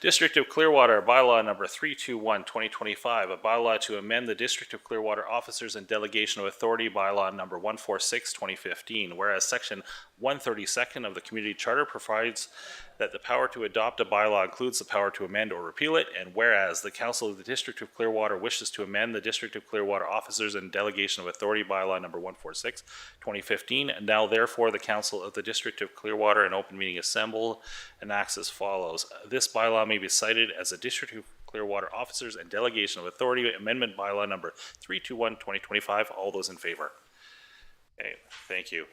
District of Clearwater, bylaw number 321/2025, a bylaw to amend the District of Clearwater Officers and Delegation of Authority bylaw number 146/2015, whereas section 132nd of the Community Charter provides that the power to adopt a bylaw includes the power to amend or repeal it, and whereas the Council of the District of Clearwater wishes to amend the District of Clearwater Officers and Delegation of Authority bylaw number 146/2015, and now therefore the Council of the District of Clearwater in open meeting assemble and acts as follows. This bylaw may be cited as a District of Clearwater Officers and Delegation of Authority Amendment Bylaw number 321/2025. All those in favor? Okay, thank you.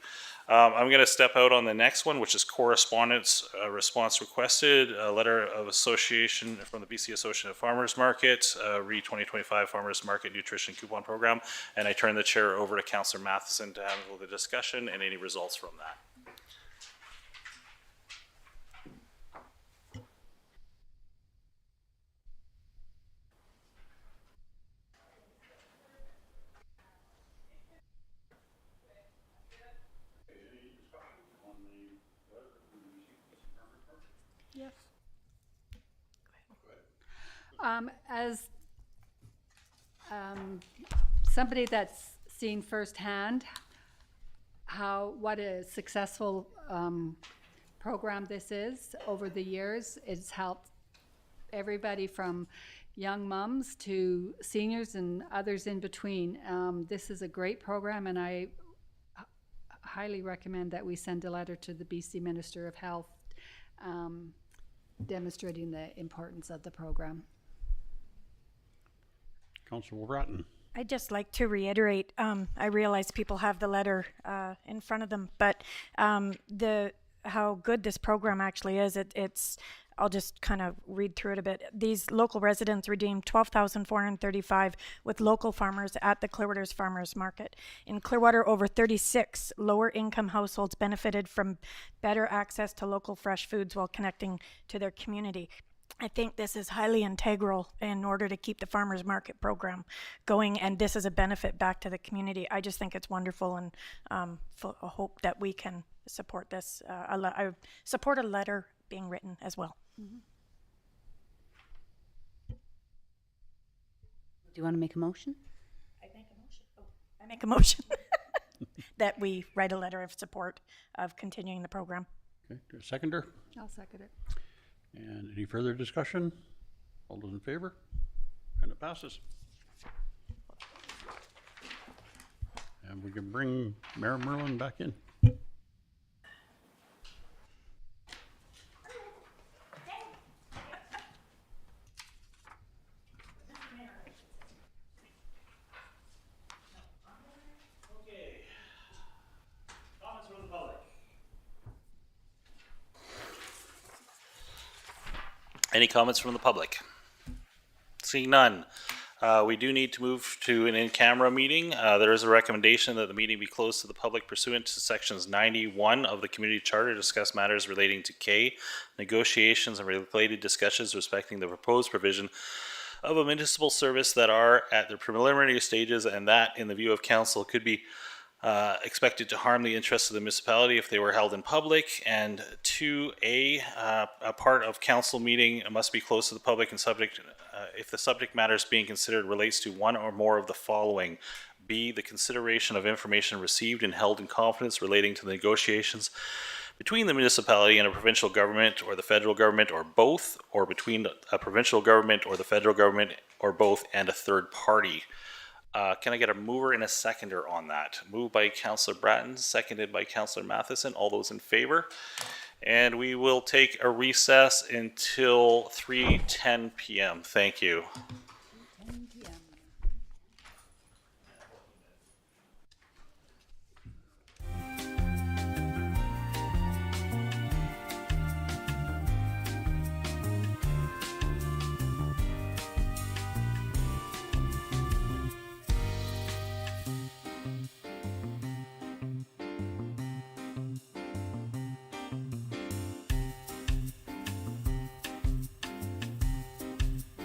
I'm going to step out on the next one, which is correspondence response requested, a letter of association from the BC Association of Farmers Market, re 2025 Farmers Market Nutrition Coupon Program, and I turn the chair over to Councillor Matheson to handle the discussion and any results from that. As somebody that's seen firsthand what a successful program this is over the years, it's helped everybody from young mums to seniors and others in between. This is a great program, and I highly recommend that we send a letter to the BC Minister of Health demonstrating the importance of the program. Councillor Bratton. I'd just like to reiterate, I realize people have the letter in front of them, but how good this program actually is. It's I'll just kind of read through it a bit. These local residents redeemed 12,435 with local farmers at the Clearwater's Farmers Market. In Clearwater, over 36 lower income households benefited from better access to local fresh foods while connecting to their community. I think this is highly integral in order to keep the farmers market program going, and this is a benefit back to the community. I just think it's wonderful, and I hope that we can support this. I support a letter being written as well. Do you want to make a motion? I make a motion that we write a letter of support of continuing the program. Okay, do a seconder? I'll second it. And any further discussion? All those in favor? And it passes. And we can bring Mayor Merlin back in. Any comments from the public? Seeing none, we do need to move to an in-camera meeting. There is a recommendation that the meeting be closed to the public pursuant to sections 91 of the community charter to discuss matters relating to K, negotiations and related discussions respecting the proposed provision of a municipal service that are at their preliminary stages and that, in the view of council, could be expected to harm the interests of the municipality if they were held in public. And 2A, a part of council meeting must be closed to the public and subject, if the subject matters being considered relates to one or more of the following. B, the consideration of information received and held in confidence relating to the negotiations between the municipality and a provincial government or the federal government or both, or between a provincial government or the federal government or both and a third party. Can I get a mover and a seconder on that? Moved by Councillor Bratton, seconded by Councillor Matheson. All those in favor? And we will take a recess until 3:10 p.m. Thank you.